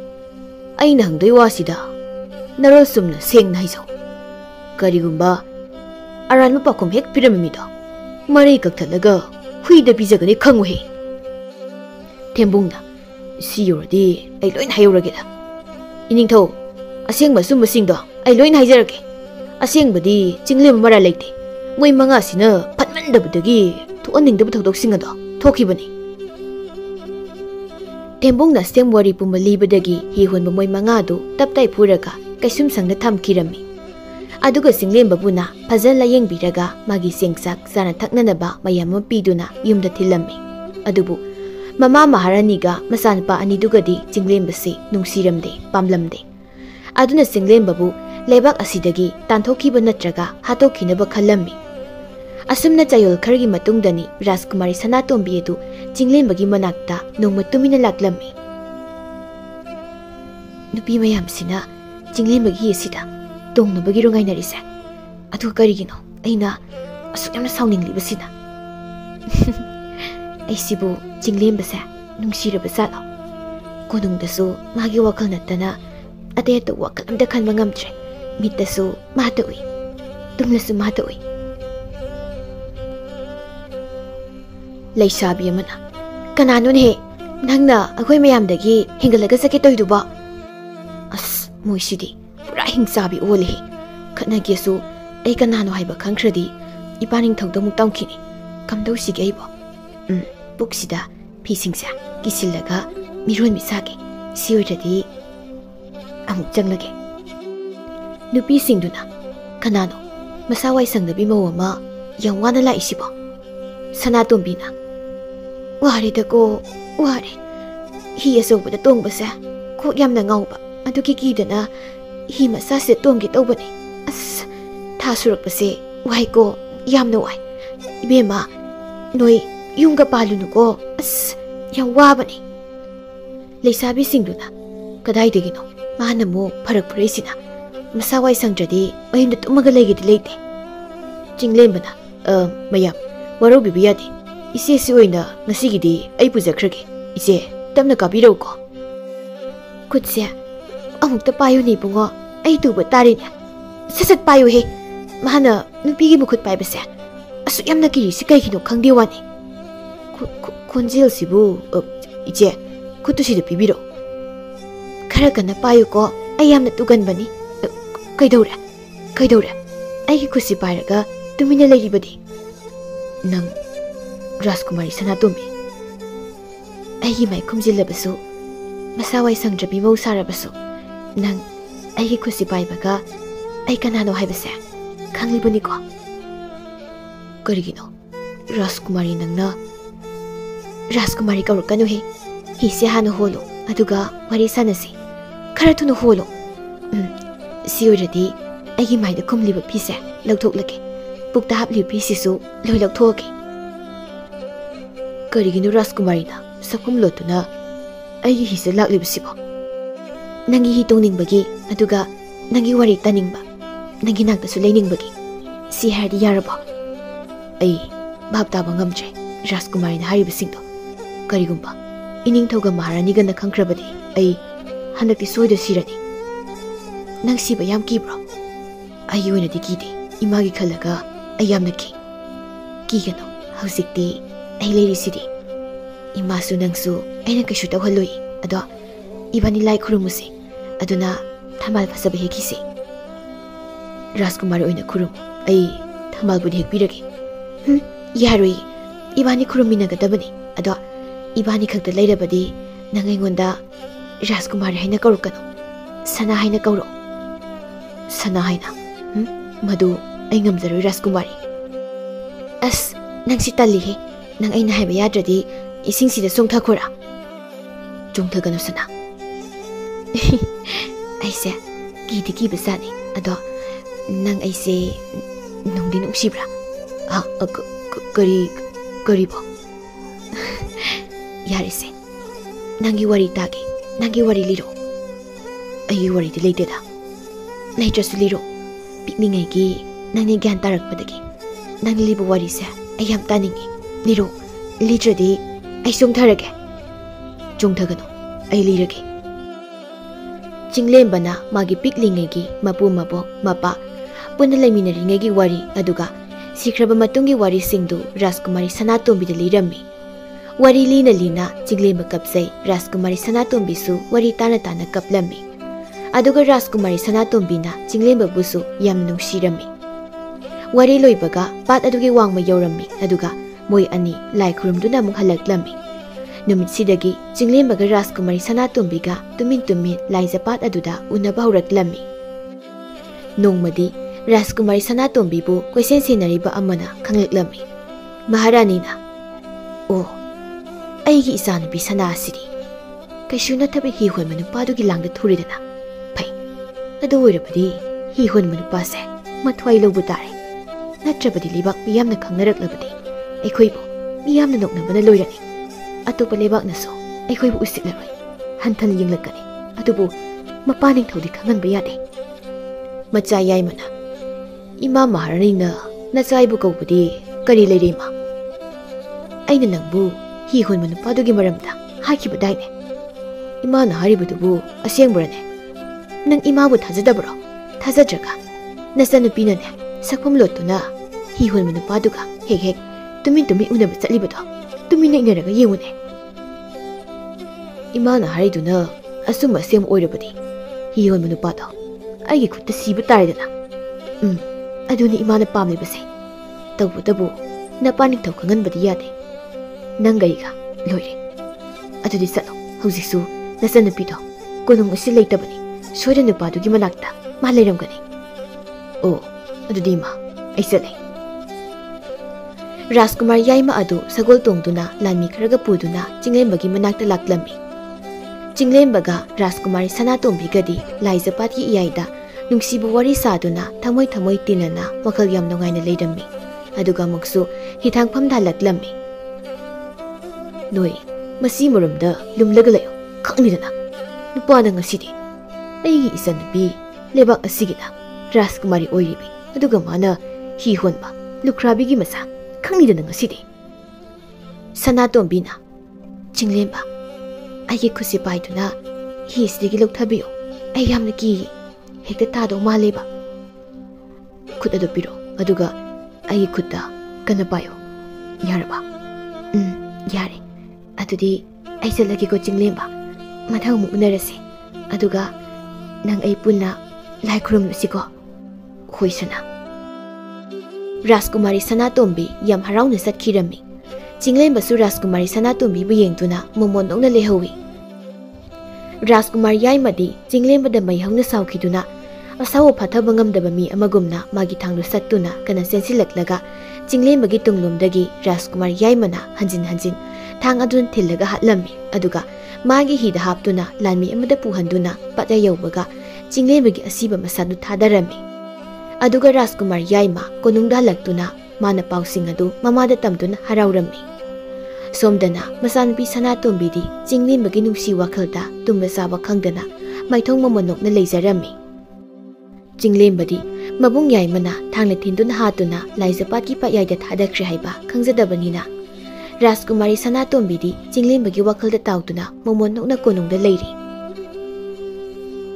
aina hangdai wasida narol sumna sengna haisau karigumba aran pakom hek piramida mari kakthalaga huida bijagani khangwe. Thembungna siyordi ai loin hayurageda iningthau asengba sumba singdo ai loin haijarake asengbadi Jinglem mara leite moi manga sina phatmandabadagi thuaningdaba thodok singado thokibani. Thembungna semwari puma libadagi hi honba moi manga du taptai phuraga kaisum sangna thamkirami aduga Jinglem babuna fajan la yengbiraga magi sengsak sana thaknanaba mayam piduna yumda thilami. Adubu mama Maharaniga masanpa anidugadi Jinglem base nungsiramde pamlamde aduna Jinglem babu lebak asidagi tanthokiba natraga hatokhinaba khallami. Asumna chayol khargi matungdani Rajkumari Sanatombi edu Jinglem bagi manakta nongma tumina laklami. Nupi mayam sina Jinglem bagi esida tongna bagi rongai narise adu karigino aina asuk yamna sauningli basina. Aisibu Jinglem base nungsiraba sala konungdasu magi wakal natana ate to wakal amda khanba ngamtre mitasu matawi tumnasu matawi. Leisabi amana kanano ne ꯅꯪꯅ ꯑꯩꯈꯣꯏ ꯃꯌꯥꯝꯗꯒꯤ ꯍꯦꯟꯒꯠꯂꯒ ꯆꯠꯀꯦ ꯇꯧꯏꯗꯨꯕ? ꯑꯁ ꯃꯣꯏꯁꯤꯗꯤ ꯄꯨꯔꯥ ꯍꯤꯡꯆꯥꯕꯤ ꯑꯣꯜꯂꯦꯍꯦ. ꯈꯠꯅꯒꯦꯁꯨ ꯑꯩ ꯀꯅꯥꯅꯣ ꯍꯥꯏꯕ ꯈꯪꯈ꯭ꯔꯗꯤ ꯏꯄꯥ ꯅꯤꯡꯊꯧꯗ ꯑꯃꯨꯛ ꯇꯝꯈꯤꯅꯤ. ꯀꯝꯗꯧꯁꯤꯒꯦ ꯑꯩꯕꯣ? ꯄꯨꯛꯁꯤꯗ ꯐꯤꯁꯤꯡꯁꯦ ꯀꯤꯁꯤꯜꯂꯒ ꯃꯤꯔꯣꯟꯕꯤ ꯁꯥꯒꯦ. ꯁꯤ ꯑꯣꯏꯔꯗꯤ ꯑꯃꯨꯛ ꯆꯪꯂꯒꯦ. ꯅꯨꯄꯤꯁꯤꯡꯗꯨꯅ ꯀꯅꯥꯅꯣ ꯃꯁꯥ ꯋꯥꯏ ꯁꯪꯗꯕꯤ ꯃꯧ ꯑꯃ ꯌꯥꯝ ꯋꯥꯅ ꯂꯥꯛꯏꯁꯤꯕꯣ? ꯁꯅꯥꯇꯣꯝꯕꯤꯅ ꯋꯥꯔꯦꯗꯀꯣ ꯋꯥꯔꯦ. ꯍꯤ ꯑꯆꯧꯕꯗ ꯇꯣꯡꯕꯁꯦ ꯀꯣꯛ ꯌꯥꯝꯅ ꯉꯥꯎꯕ. ꯑꯗꯨꯒꯤ ꯀꯤꯗꯅ ꯍꯤ ꯃꯆꯥꯁꯦ ꯇꯣꯡꯒꯦ ꯇꯧꯕꯅꯤ. ꯑꯁ ꯊꯥ ꯁꯨꯔꯛꯄꯁꯦ ꯋꯥꯏꯀꯣ, ꯌꯥꯝꯅ ꯋꯥꯏ. 이베마 너희 ꯌꯨꯝꯒ ꯄꯥꯜꯂꯨꯅꯨꯀꯣ. ꯑꯁ ꯌꯥꯝ ꯋꯥꯕꯅꯤ. ꯂꯩꯁꯥꯕꯤꯁꯤꯡꯗꯨꯅ ꯀꯗꯥꯏꯗꯒꯤꯅꯣ ꯃꯥꯅ ꯑꯃꯨꯛ ꯐꯔꯛ ꯐꯨꯔꯛꯏꯁꯤꯅ? ꯃꯁꯥ ꯋꯥꯏ ꯁꯪꯗ꯭ꯔꯗꯤ ꯃꯌꯨꯝꯗ ꯇꯨꯝꯃꯒ ꯂꯩꯒꯦꯗꯤ ꯂꯩꯇꯦ. ꯆꯤꯡꯂꯦꯝꯕꯅ ꯃꯌꯥꯝ ꯋꯥꯔꯧꯕꯤꯕ ꯌꯥꯗꯦ. ꯏꯆꯦꯁꯤ ꯑꯣꯏꯅ ꯉꯁꯤꯒꯤꯗꯤ ꯑꯩ ꯄꯨꯖꯈ꯭ꯔꯒꯦ. ꯏꯆꯦ ꯇꯞꯅ ꯀꯥꯕꯤꯔꯛꯎꯀꯣ. ꯈꯨꯠꯁꯦ ꯑꯃꯨꯛꯇ ꯄꯥꯏꯌꯨꯅꯦ ꯏꯕꯨꯡꯉꯣ. ꯑꯩ ꯇꯨꯕ ꯇꯥꯔꯤꯅꯦ. ꯁꯠ ꯄꯥꯏꯌꯨꯍꯦ. ꯃꯥꯅ ꯅꯨꯄꯤꯒꯤ ꯃꯈꯨꯠ ꯄꯥꯏꯕꯁꯦ ꯑꯁꯨꯛ ꯌꯥꯝꯅ ꯀꯤꯔꯤꯁꯤ ꯀꯩꯒꯤꯅꯣ ꯈꯪꯗꯦ ꯋꯥꯅꯤ. ꯈꯣꯟꯖꯦꯜꯁꯤꯕꯨ 이제 ꯈꯨꯠꯇꯨ ꯁꯤꯗ ꯄꯤꯕꯤꯔꯣ. ꯈꯔ ꯀꯟꯅ ꯄꯥꯏꯌꯨꯀꯣ. ꯑꯩ ꯌꯥꯝꯅ ꯇꯨꯒꯟꯕꯅꯤ. ꯀꯩꯗꯧꯔꯦ? ꯑꯩꯒꯤ ꯈꯨꯠꯁꯤ ꯄꯥꯏꯔꯒ ꯇꯨꯃꯤꯟꯅ ꯂꯩꯔꯤꯕꯗꯤ? ꯅꯪ ꯔꯥꯖꯀꯨꯃꯥꯔꯤ ꯁꯅꯥꯇꯣꯝꯕꯤ. ꯑꯩꯒꯤ ꯃꯥꯏ ꯈꯨꯝꯖꯤꯜꯂꯕꯁꯨ, ꯃꯁꯥ ꯋꯥꯏ ꯁꯪꯗ꯭ꯔꯕꯤ ꯃꯧ ꯁꯥꯔꯕꯁꯨ, ꯅꯪ ꯑꯩꯒꯤ ꯈꯨꯠꯁꯤ ꯄꯥꯏꯕꯒ ꯑꯩ ꯀꯅꯥꯅꯣ ꯍꯥꯏꯕꯁꯦ ꯈꯪꯂꯤꯕꯅꯤꯀꯣ? ꯀꯔꯤꯒꯤꯅꯣ ꯔꯥꯖꯀꯨꯃꯥꯔꯤ ꯅꯪꯅ? ꯔꯥꯖꯀꯨꯃꯥꯔꯤ ꯀꯧꯔꯛꯀꯅꯨꯍꯦ. ꯍꯤꯁꯦ ꯍꯥꯟꯅ ꯍꯣꯜꯂꯣ, ꯑꯗꯨꯒ ꯋꯥꯔꯤ ꯁꯥꯟꯅꯁꯤ. ꯈꯔ ꯊꯨꯅ ꯍꯣꯜꯂꯣ. ꯁꯤ ꯑꯣꯏꯔꯗꯤ ꯑꯩꯒꯤ ꯃꯥꯏꯗ ꯈꯨꯝꯂꯤꯕ ꯐꯤꯁꯦ ꯂꯧꯊꯣꯛꯂꯒꯦ. ꯄꯨꯛꯇ ꯍꯥꯞꯂꯤꯕ ꯐꯤꯁꯤꯁꯨ ꯂꯣꯏ ꯂꯧꯊꯣꯛꯑꯒꯦ. ꯀꯔꯤꯒꯤꯅꯣ ꯔꯥꯖꯀꯨꯃꯥꯔꯤꯅ ꯁꯛꯐꯝ ꯂꯣꯠꯇꯨꯅ ꯑꯩꯒꯤ ꯍꯤꯁꯦ ꯂꯥꯛꯂꯤꯕꯁꯤꯕꯣ? ꯅꯪꯒꯤ ꯍꯤ ꯇꯣꯡꯅꯤꯡꯕꯒꯤ, ꯑꯗꯨꯒ ꯅꯪꯒꯤ ꯋꯥꯔꯤ ꯇꯥꯅꯤꯡꯕ, ꯅꯪꯒꯤ ꯅꯥꯛꯇꯁꯨ ꯂꯩꯅꯤꯡꯕꯒꯤ. ꯁꯤ ꯍꯥꯏꯔꯗꯤ ꯌꯥꯔꯕꯣ? ꯑꯩ ꯚꯥꯞ ꯇꯥꯕ ꯉꯝꯗ꯭ꯔꯦ ꯔꯥꯖꯀꯨꯃꯥꯔꯤꯅ ꯍꯥꯏꯔꯤꯕꯁꯤꯡꯗꯣ. ꯀꯔꯤꯒꯨꯝꯕ ꯏꯅꯤꯡꯊꯧꯒ ꯃꯍꯥꯔꯥꯅꯤꯒꯅ ꯈꯪꯈ꯭ꯔꯕꯗꯤ ꯑꯩ ꯍꯟꯗꯛꯇꯤ ꯁꯣꯏꯗ ꯁꯤꯔꯅꯤ. ꯅꯪ ꯁꯤꯕ ꯌꯥꯝ ꯀꯤꯕ꯭ꯔꯣ? ꯑꯩꯒꯤ ꯑꯣꯏꯅꯗꯤ ꯀꯤꯗꯦ. ꯏꯃꯥꯒꯤ ꯈꯜꯂꯒ ꯑꯩ ꯌꯥꯝꯅ ꯀꯤ. ꯀꯤꯒꯅꯨ. ꯍꯧꯖꯤꯛꯇꯤ ꯑꯩ ꯂꯩꯔꯤꯁꯤꯗꯤ. ꯏꯃꯥꯁꯨ ꯅꯪꯁꯨ ꯑꯩꯅ ꯀꯩꯁꯨ ꯇꯧꯍꯜꯂꯣꯏ. ꯑꯗꯣ 이번이 ꯂꯥꯏ ꯈꯨꯔꯨꯝꯃꯨꯁꯤ. ꯑꯗꯨꯅ ꯊꯝꯕꯥꯜ ꯐꯖꯕ ꯍꯦꯛꯈꯤꯁꯤ. ꯔꯥꯖꯀꯨꯃꯥꯔꯤ ꯑꯣꯏꯅ ꯈꯨꯔꯨꯝꯃꯨ. ꯑꯩ ꯊꯝꯕꯥꯜꯕꯨꯗꯤ ꯍꯦꯛꯄꯤꯔꯒꯦ. ꯌꯥꯔꯣꯏ. 이번이 ꯈꯨꯔꯨꯝꯃꯤꯟꯅꯒꯗꯕꯅꯤ. ꯑꯗꯣ 이번이 ꯈꯛꯇ ꯂꯩꯔꯕꯗꯤ ꯅꯪ ꯑꯩꯉꯣꯟꯗ ꯔꯥꯖꯀꯨꯃꯥꯔꯤ ꯍꯥꯏꯅ ꯀꯧꯔꯛꯀꯅꯨ. ꯁꯅꯥ ꯍꯥꯏꯅ ꯀꯧꯔꯣ. ꯁꯅꯥ ꯍꯥꯏꯅ? ꯃꯗꯨ ꯑꯩ ꯉꯝꯖꯔꯣꯏ ꯔꯥꯖꯀꯨꯃꯥꯔꯤ. ꯑꯁ ꯅꯪꯁꯤ ꯇꯜꯂꯤꯍꯦ. ꯅꯪ ꯑꯩꯅ ꯍꯥꯏꯕ ꯌꯥꯗ꯭ꯔꯗꯤ ꯏꯁꯤꯡꯁꯤꯗ ꯆꯣꯡꯊꯈꯣꯔꯥ. ꯆꯣꯡꯊꯒꯅꯨ ꯁꯅꯥ. ꯑꯩꯁꯦ ꯀꯤꯗꯤ ꯀꯤꯕꯖꯥꯠꯅꯤ. ꯑꯗꯣ ꯅꯪ ꯑꯩꯁꯦ ꯅꯨꯡꯗꯤ ꯅꯨꯡꯁꯤꯕ꯭ꯔꯥ? ꯀꯔꯤꯕꯣ? ꯌꯥꯔꯦꯁꯦ. ꯅꯪꯒꯤ ꯋꯥꯔꯤ ꯇꯥꯒꯦ. ꯅꯪꯒꯤ ꯋꯥꯔꯤ ꯂꯤꯔꯣ. ꯑꯩꯒꯤ ꯋꯥꯔꯤꯗꯤ ꯂꯩꯇꯦꯗ. ꯂꯩꯇ꯭ꯔꯁꯨ ꯂꯤꯔꯣ. ꯄꯤꯛꯂꯤꯉꯩꯒꯤ ꯅꯪꯅ ꯒ꯭ꯌꯥꯟ ꯇꯥꯔꯛꯄꯗꯒꯤ ꯅꯪ ꯂꯤꯕ ꯋꯥꯔꯤꯁꯦ ꯑꯩ ꯌꯥꯝ ꯇꯥꯅꯤꯡꯉꯤ. ꯂꯤꯔꯣ. ꯂꯤꯗ꯭ꯔꯗꯤ ꯑꯩ ꯆꯣꯡꯊꯔꯒꯦ. ꯆꯣꯡꯊꯒꯅꯨ. ꯑꯩ ꯂꯤꯔꯒꯦ. ꯆꯤꯡꯂꯦꯝꯕꯅ ꯃꯥꯒꯤ ꯄꯤꯛꯂꯤꯉꯩꯒꯤ ꯃꯄꯨ ꯃꯕꯣꯛ ꯃꯄꯥ ꯄꯨꯟꯅ ꯂꯩꯃꯤꯟꯅꯔꯤꯉꯩꯒꯤ ꯋꯥꯔꯤ, ꯑꯗꯨꯒ ꯁꯤꯈ꯭ꯔꯕ ꯃꯇꯨꯡꯒꯤ ꯋꯥꯔꯤꯁꯤꯡꯗꯨ ꯔꯥꯖꯀꯨꯃꯥꯔꯤ ꯁꯅꯥꯇꯣꯝꯕꯤꯗ ꯂꯤꯔꯝꯃꯤ. ꯋꯥꯔꯤ ꯂꯤꯅ ꯂꯤꯅ ꯆꯤꯡꯂꯦꯝꯕ ꯀꯞꯆꯩ. ꯔꯥꯖꯀꯨꯃꯥꯔꯤ ꯁꯅꯥꯇꯣꯝꯕꯤꯁꯨ ꯋꯥꯔꯤ ꯇꯥꯅ ꯇꯥꯅ ꯀꯞꯂꯝꯃꯤ. ꯑꯗꯨꯒ ꯔꯥꯖꯀꯨꯃꯥꯔꯤ ꯁꯅꯥꯇꯣꯝꯕꯤꯅ ꯆꯤꯡꯂꯦꯝꯕꯕꯨꯁꯨ ꯌꯥꯝꯅ ꯅꯨꯡꯁꯤꯔꯝꯃꯤ. ꯋꯥꯔꯤ ꯂꯣꯏꯕꯒ ꯄꯥꯠ ꯑꯗꯨꯒꯤ ꯋꯥꯡꯃ ꯌꯧꯔꯝꯃꯤ. ꯑꯗꯨꯒ ꯃꯣꯏ ꯑꯅꯤ ꯂꯥꯏ ꯈꯨꯔꯨꯝꯗꯨꯅ ꯑꯃꯨꯛ ꯍꯜꯂꯛꯂꯝꯃꯤ. ꯅꯨꯃꯤꯠꯁꯤꯗꯒꯤ ꯆꯤꯡꯂꯦꯝꯕꯒ ꯔꯥꯖꯀꯨꯃꯥꯔꯤ ꯁꯅꯥꯇꯣꯝꯕꯤꯒ ꯇꯨꯃꯤꯟ ꯇꯨꯃꯤꯟ ꯂꯥꯏꯖꯄꯥꯠ ꯑꯗꯨꯗ ꯎꯅꯕ ꯍꯧꯔꯛꯂꯝꯃꯤ. ꯅꯣꯡꯃꯗꯤ ꯔꯥꯖꯀꯨꯃꯥꯔꯤ ꯁꯅꯥꯇꯣꯝꯕꯤꯕꯨ ꯀꯣꯏꯁꯦꯟ ꯁꯦꯟꯅꯔꯤꯕ ꯑꯃꯅ ꯈꯪꯂꯛꯂꯝꯃꯤ. ꯃꯍꯥꯔꯥꯅꯤꯅ, ꯑꯣ, ꯑꯩꯒꯤ ꯏꯆꯥꯅꯨꯄꯤ ꯁꯅꯥ ꯑꯁꯤꯗꯤ ꯀꯩꯁꯨ ꯅꯠꯇꯕ ꯍꯤ ꯍꯣꯟꯕ ꯅꯨꯄꯥꯗꯨꯒꯤ ꯂꯥꯡꯗ ꯊꯨꯔꯦꯗꯅ. ꯐꯩ. ꯑꯗꯨ ꯑꯣꯏꯔꯕꯗꯤ ꯍꯤ ꯍꯣꯟꯕ ꯅꯨꯄꯥꯁꯦ ꯃꯊ꯭ꯋꯥꯏ ꯂꯧꯕ ꯇꯥꯔꯦ. ꯅꯠꯇ꯭ꯔꯕꯗꯤ ꯂꯩꯕꯥꯛ ꯃꯤꯌꯥꯝꯅ ꯈꯪꯅꯔꯛꯂꯕꯗꯤ ꯑꯩꯈꯣꯏꯕꯨ ꯃꯤꯌꯥꯝꯅ ꯅꯣꯛꯅꯕꯅ ꯂꯣꯏꯔꯅꯤ. ꯑꯇꯣꯞꯄ ꯂꯩꯕꯥꯛꯅꯁꯨ ꯑꯩꯈꯣꯏꯕꯨ ꯎꯁꯤꯠꯂꯔꯣꯏ. ꯍꯟꯊꯅ ꯌꯦꯡꯂꯛꯀꯅꯤ. ꯑꯗꯨꯕꯨ ꯃꯄꯥ ꯅꯤꯡꯊꯧꯗꯤ ꯈꯪꯍꯟꯕ ꯌꯥꯗꯦ. ꯃꯆꯥ ꯌꯥꯏꯃꯅ, ꯏꯃꯥ ꯃꯍꯥꯔꯥꯅꯤꯅ ꯅꯆꯥꯏꯕꯨ ꯀꯧꯕꯗꯤ ꯀꯔꯤ ꯂꯩꯔꯦ ꯏꯃꯥ? ꯑꯩꯅ ꯅꯪꯕꯨ ꯍꯤ ꯍꯣꯟꯕ ꯅꯨꯄꯥꯗꯨꯒꯤ ꯃꯔꯝꯗ ꯍꯥꯏꯈꯤꯕꯗꯥꯏꯅꯦ. ꯏꯃꯥꯅ ꯍꯥꯏꯔꯤꯕꯗꯨꯕꯨ ꯑꯁꯦꯡꯕ꯭ꯔꯅꯦ? ꯅꯪ ꯏꯃꯥꯕꯨ ꯊꯥꯖꯗꯕ꯭ꯔꯣ? ꯊꯥꯖꯗ꯭ꯔꯒ ꯅꯆꯥꯅꯨꯄꯤꯅꯅꯦ ꯁꯛꯐꯝ ꯂꯣꯠꯇꯨꯅ ꯍꯤ ꯍꯣꯟꯕ ꯅꯨꯄꯥꯗꯨꯒ ꯍꯦꯛ ꯍꯦꯛ ꯇꯨꯃꯤꯟ ꯇꯨꯃꯤꯟ ꯎꯅꯕ ꯆꯠꯂꯤꯕꯗꯣ ꯇꯨꯃꯤꯟꯅ ꯏꯟꯅꯔꯒ ꯌꯦꯡꯉꯨꯅꯦ. Imana hariduna asum asem oirabadi hiyon manupado aigi khutta siba taridana aduni imana pamle base tabu napani tau kangan badi yade nangaiga loire adudi salo haujisu nasan nupido konung usi leitabani soira nupadu gi manakta ma leiramgani o adudi ma aisale Rajkumar yaima adu sagol tongduna lanmi kharaga puduna chinglembagi manakta laklami Chinglembga Rajkumari Sanatombi gadi laizapati iyaida nungsibu wari saduna thamoi thamoi tinana wakhal yam nungaina leirammi aduga muksu hithang phamda laklami noi masi murumda lumlaga layo khangni nupa na ngasidi aigi isanbi lebak asigina Rajkumari oiribi aduga mana hi honba lukrabi gi masa khangni dana ngasidi Sanatombi na Chinglemba aigi khusi paiduna hi sigi loktabiyo ai yamna ki hekta tado maleba khut adu piro aduga aigi khutta kana payo yaraba yare adudi aisalagi ko Chinglemba mathau mu unarase aduga nang ai punna lai khrum siko hoisana Rajkumari Sanatombi yam harauna satkirami Chinglemba su Rajkumari Sanatombi bu yengtuna momon nongna lehawi Rajkumar yaimadi Chinglemba da mai hauna saukhiduna asawo phathaba ngamdaba mi amagumna magi thanglu sattuna kana sensilaklaga Chinglemba gi tunglumdagi Rajkumar yaimana hanjin thang adun thillaga hatlammi aduga magi hida haptuna lanmi amada puhanduna patya yawbaga Chinglemba gi asiba masadu thadarami aduga Rajkumar yaima konungda laktuna mana pausing adu mamada tamduna harawrami Somdana masanpi Sanatombi di Chinglemba gi nungsi wakhalda tumba saba khangdana maithong mamonok na leijarami Chinglemba di mabung yaimana thangla thinduna hatuna laizapat ki payaida thadakri haiba khangjadabanina Rajkumari Sanatombi di Chinglemba gi wakhalda tautuna mamonok na konungda leiri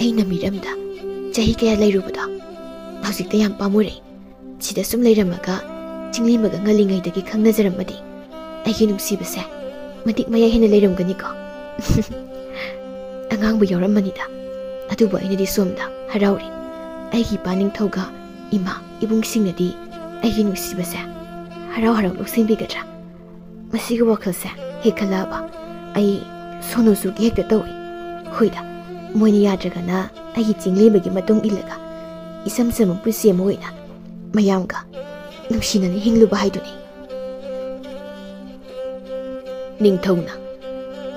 aina miramda chahi kaya leirubada hausikta yam pamure chida sum leiramaga Chinglemba ga ngalingaidagi khangnajaramadi aigi nungsibase matik maya hena leiramgani ko angangbu yawramanida adubu ainadi somda harawri aigi paning thoga ima ibungsingnadi aigi nungsibase haraw loksingbigadra masiga wakhalse hekhalaba ai sonosu gi hekta tawi hoida moini yadragana aigi Chinglemba gi matung ilaga isamsam pusi moina mayamga nungsinani hingluba haiduni Ningthongna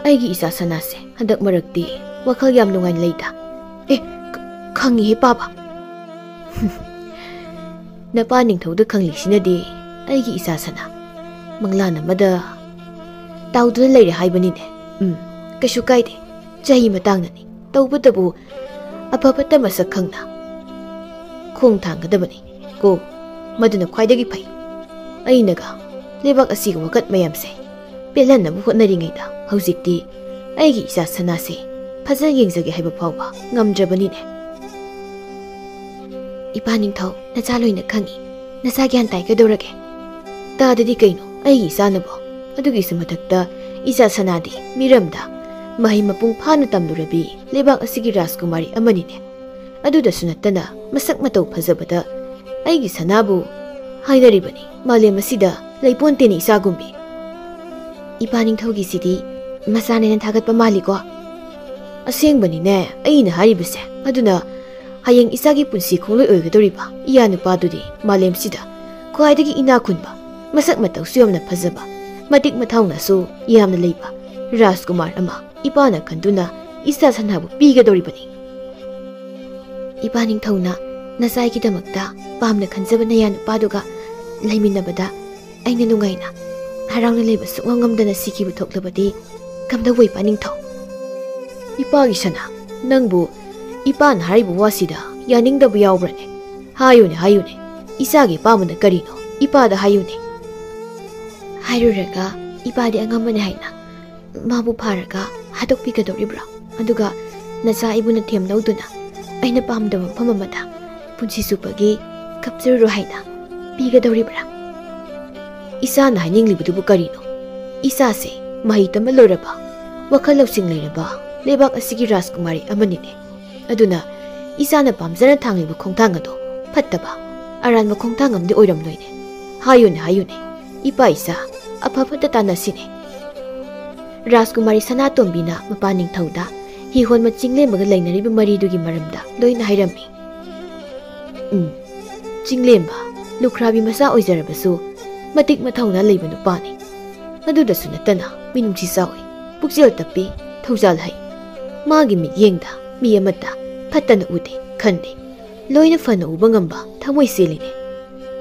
aigi isa sanase handak marakti wakhal yam nungain leida khangi he papa napa ningthauda khangli sinadi aigi isa sana manglana mada tawduna leire haibani ne kashu kaide chahi matangnani tawbatabu apapata masak khangna khong thanggadabani ko maduna khwaidagi phai ainaga lebak asiga wakat mayamse Pelan bu hotnaringaida haujikti aigi isa sanase phaja yengjage haiba phawba ngamdrabani ne ipaning thau nacha loina khangi nacha gyan tai kadorage ta dadi kaino aigi isa nabo adugi sumathakta isa sanadi miramda mahi mapung phanu tamlurabi lebak asigi Rajkumari amani ne aduda sunattana masak matau phajabada aigi sanabu hainaribani malem asida leiponte ni isa gumbi Ipaning thogi sidi masane na thagatpa maliko asengbani ne aina haribase aduna hayeng isagi punsi khongloi oigadoriba iya nupa dudi malem sida khwaidagi ina khunba masak matau suyamna phajaba matik mathauna su yamna leiba Rajkumar ama ipana kanduna isa sanabu pigadoribani Ipaning thona nasai ki damakta pamna khanjabana ya nupa duga leiminabada aina nungaina Harangna leba sukngamdana sikibu thoklabadi kamda wai paning thau Ipagi sana nangbu ipan haribu wasida yaningdabu yawbrane hayune isagi pamuna karino ipada hayune hairuraga ipadi angamane haina mabu pharaga hadokpigadoribra aduga nacha ibuna themlauduna aina pamdaba phamamada punsi supagi kapsiru haina pigadoribra Isa na haninglibudubu karino. Isa se mahitama loraba. wakal lawsing leiraba lebak asigi Rajkumari amanine aduna isana pamjana thangliba khongthang ado phattaba aranba khongthang amde oiramloine hayune ipa isa aphapata tanasine Rajkumari Sanatombina mapaning thauda hi honma chinglembaga lainariba maridugi maramda loina hairami chinglemba lukhrabi masa oizarabasu matik mathauna leiba nupani adudasu natana minungsi sawi pukjel tapi thawjal hai magi mit yengda mi amata phatana ude khande loina fana uba ngamba thamoi seline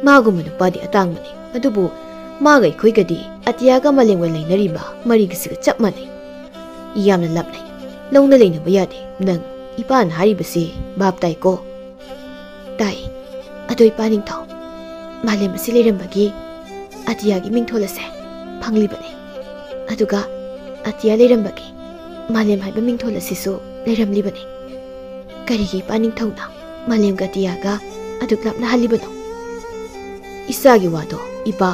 maguma nupadi atangmani adubu magai khoigadi atiyaga malengwa lainariba marigisiga chapmani yamna lapnai longna leina bayade nang ipan haribase baptai ko tai adoi paning thaw malem silerambagi atiyagi mingtholase phanglibane aduga atiya lerambagi malem haiba mingtholasisu leramlibane karigi paning thawna malem gatiyaga aduk lapna halibano isagi wado ipa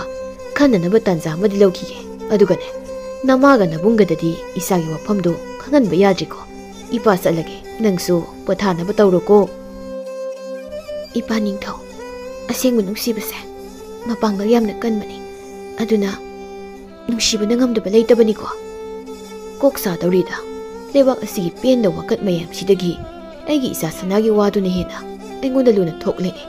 khananaba tanja madi lawkhige adugane namaga nabungadadi isagi wafamdo khanganba yadriko ipa salage nangsu pothanaba tawroko ipa ningthaw asengbu nungsibase mapanggal yamna kanbani aduna nungsiba nangamdaba leitabani ko koksa tawrida lebak asigi penda wakat mayam sidagi aigi isa sanagi waduna hena aingonda luna thoklene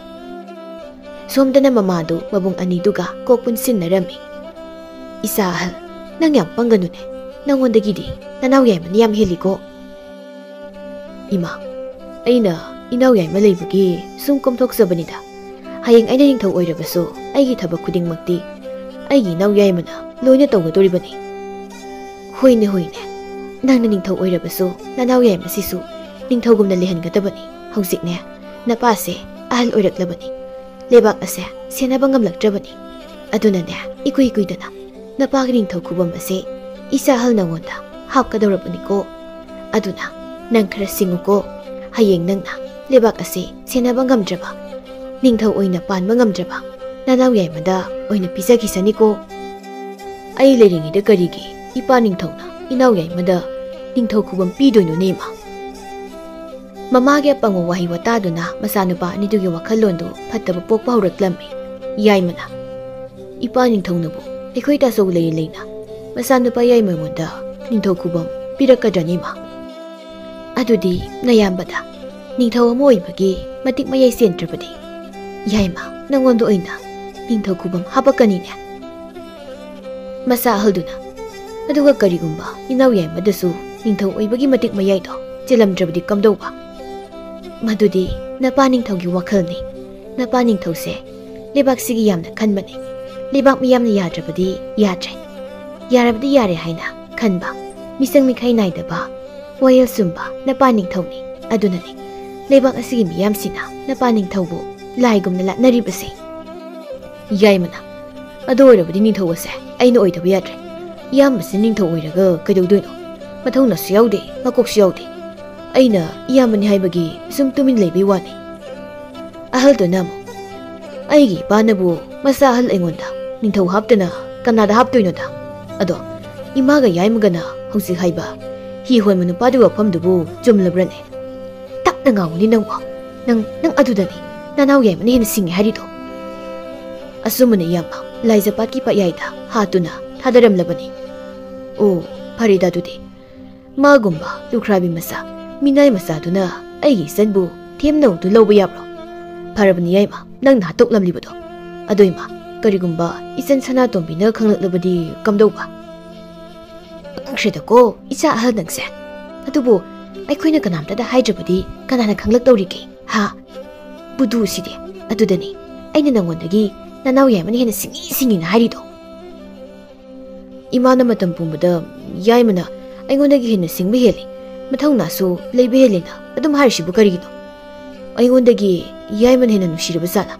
somdana mamadu mabung aniduga kokpun sinnarami isa ahal nang yam panganune nangondagidi nanaw yaimani yam heliko ima aina inaw yaima leibagi sum komthoksabanida hayeng aina ningthau oirabasu aigi thabak khudingmakti aigi naw yaimana loina tawgadoribani hoine nangna ningthau oirabasu nanaw yaima sisu ningthaugumna lehangadabani hausikne napase ahal oiraklabani lebak ase senaba ngamlaktrabani adunane ikuidana napagi ningthau khubam ase isa hal nangonda hapkadorabani ko aduna nang khara singuko hayeng nangna lebak ase senaba ngamdraba ningthau oina panba ngamdraba nanaw yaimada oina pisagisani ko ai leringida karigi ipa ningthauna inaw yaimada ningthau khubam pidoino nema mamage pango wahi wataduna masanupa anidugi wakhalondu phattaba pokpa hauraklammi yaimana ipa ningthaunabu ekhoi ta sou leina masanupa yaimamonda ningthau khubam pirakadanima adudi nayambada ningthau amoibagi matik mayai sentrabadi yaima nangondo oina ningthau khubam hapakanine masa halduna aduga karigumba inaw yaimadasu ningthau oibagi matik mayai do chelamdrabadi kamdauba madudi napa ningthaugi wakhalni napa ningthause lebaksigi yamna khanbani lebak miyamna yadrabadi yadre yarabadi yare haina khanba misang mikhai naidaba wayel sumba napa ningthauni adunani lebak asigi miyamsina napa ningthaubu laigumna latnaribase yaimana adoirabadi ningthauase aina oidaba yadre yambase ningthau oiraga kaidaudoino mathaunasu yaude makoksu yaude aina iyamani haibagi sum tumin leibi wani ahal to namu aigi panabu masa ahal aingonda ningthau haptana kanada haptoino da ado imaga yaimagana hausi haiba hi hoi manu padu wafamdubu jumlabrane takna ngawni nang adudani nanaw yaimani hen singi harido asumane yama laijapatki pa yaida hatuna thadaramlabani o farida dudi magumba lukhrabi masa minai masaduna aigi sanbu themnau du loba yabro farabani yaima nang na toklamlibodo adoima karigumba isan Sanatombina khanglaklabadi kamdauba angshedako isa ahal nangse adubu aikhoina kanamtada haidrabadi kanana khanglaktawrige ha budu sidi adudani aina nangondagi nanaw yaimani hena singi na harido imana matam pumbada yaimana aingondagi hena singba heli mathaunasu leibe helena adum harishibu karigino aingondagi yaiman hena nushiraba sala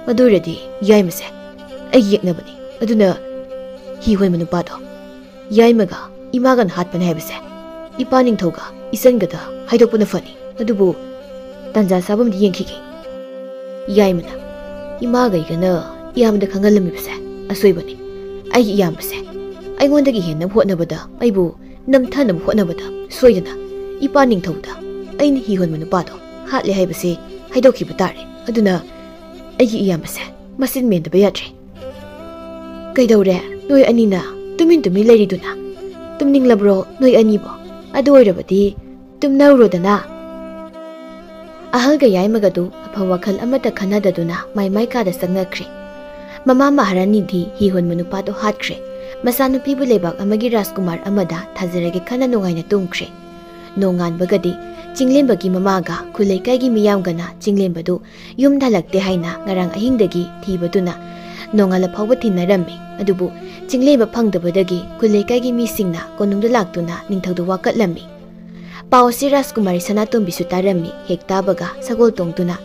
maduradi yaimase ai yeknabani aduna hi hoi manupado yaimaga imagan hatpana haibase ipaning thoga isangada haidokpana fani adubu tanja sabamdi yengkhige yaimana imaga igana iyamda khangalamibase asoibani ai iyambase aingondagi hena hotnabada aibu namthanam hotnabada soidana ipa ningthauda aina hi honma nupado hatle haibase haidokhiba tare aduna aigi iyambase masin mendaba yatre kaidore noi anina tumin leiriduna tumninglabro noi anibo adu oirabadi tumnaurodana ahalga yaimagadu aphawakal amata khanadaduna mai kada sangnakre mama maharani di hi hon manupado hatkre masanu pibu lebak amagi Rajkumar amada thazarage khana nongaina tungkre nongan bagadi cinglenbagi mamaga khulaikai miyamgana cinglenbadu yum dalakte haina ngarang ahingdagi thibaduna nongala phawba thinnarammi adubu cinglenba phangdabadagi khulaikai misingna konungda laktuna ningthaudu wakatlammi Pausi Rajkumari Sanatombi Sutarami Hektabaga Sagol Tongtuna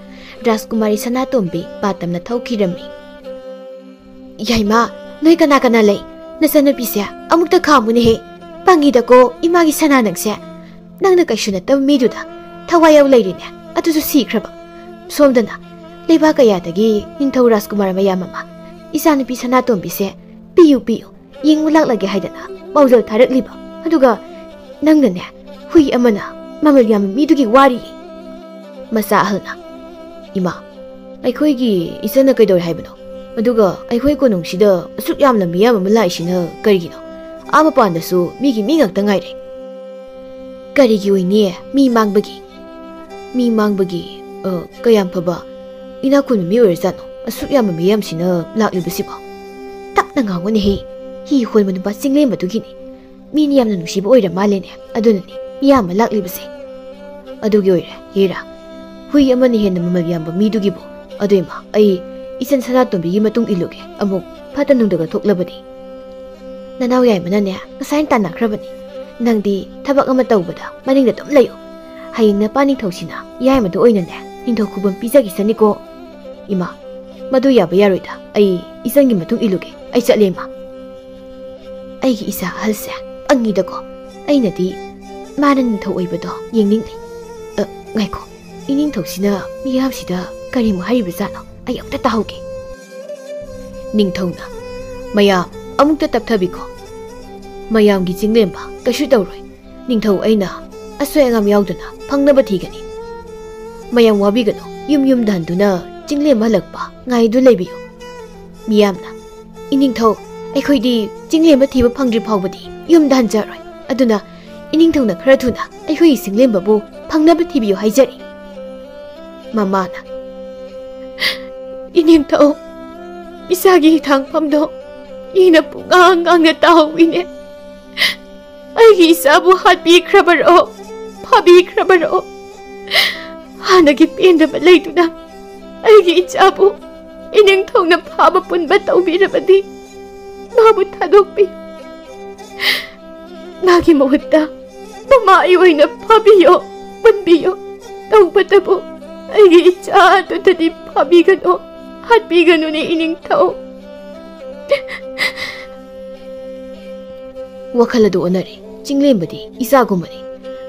Rajkumari Sanatombi Patamna Thaukirammi Yaima noi kana lei nasana pisya amukta khamune he pangida ko imagi sana nangse nangna kaishuna tam miduda thawayaw leirine atusu sikraba somdana leiba kayadagi ningthau Rajkumar mayamama isanapi Sanatombi se piyu yingulaklage haidana maujal tharakliba aduga nangna ne hui amana mamal yam midugi wari masa ahalna ima aikoigi isana kaidor haibano aduga aikoi konungsida asuk yamna miyam amala isina karigino ama pandasu migi mingak tangaire karigi oine mi mangbagi kayam phaba ina kun mi oirjano asuk yam miyam sina laklibasiba takna ngawone hi hol manu ba singlem badugini mi niyamna nungsiba oira malene adunani Yama laklibase adugi oire hira hui amani henna mamal yamba midugibo aduima ai isan Sanatombi matung iluge amuk phatanungdaga thoklabadi nanaw yai manane ngasain tanakrabani nangdi thabak ama tawbada maningda tum layo hayingna paning thosina yai madu oina ne ningtho khubam pizagi saniko ima madu yaba yaroida ai isangi matung iluge ai chatlema ai gi isa halse angidako ainadi Mana ningthau oibado yengningnai ngaiko iningthau miyamsida karimu haribajano ai amta tahauge ningthauna mayam amukta tapthabiko mayamgi jinglemba kashu tawroi ningthau aina asoi angam yaudana phangnaba thigani mayam wabigano yum danduna jinglem halakpa ngaidu leibiyo miyamna iningthau aikhoidi jinglem thiba phangdri phawbadi yum danjaroi aduna iningthauna khara thuna aikoi singlembabu phangnaba thibiyo haijari mamana iningthau isagi thangphamdo ina pungang tawine aigi isabu hatbi khrabaro hanagi pendaba leituna aigi ichabu iningthauna phaba punba tawbirabadi mabu thadokpi nagi mahutta mama ayoina phabiyo punbiyo tawbatabu aigi icha tutadi phabigano hatbigano ni iningthau wakhaladu onari jinglembadi isagumani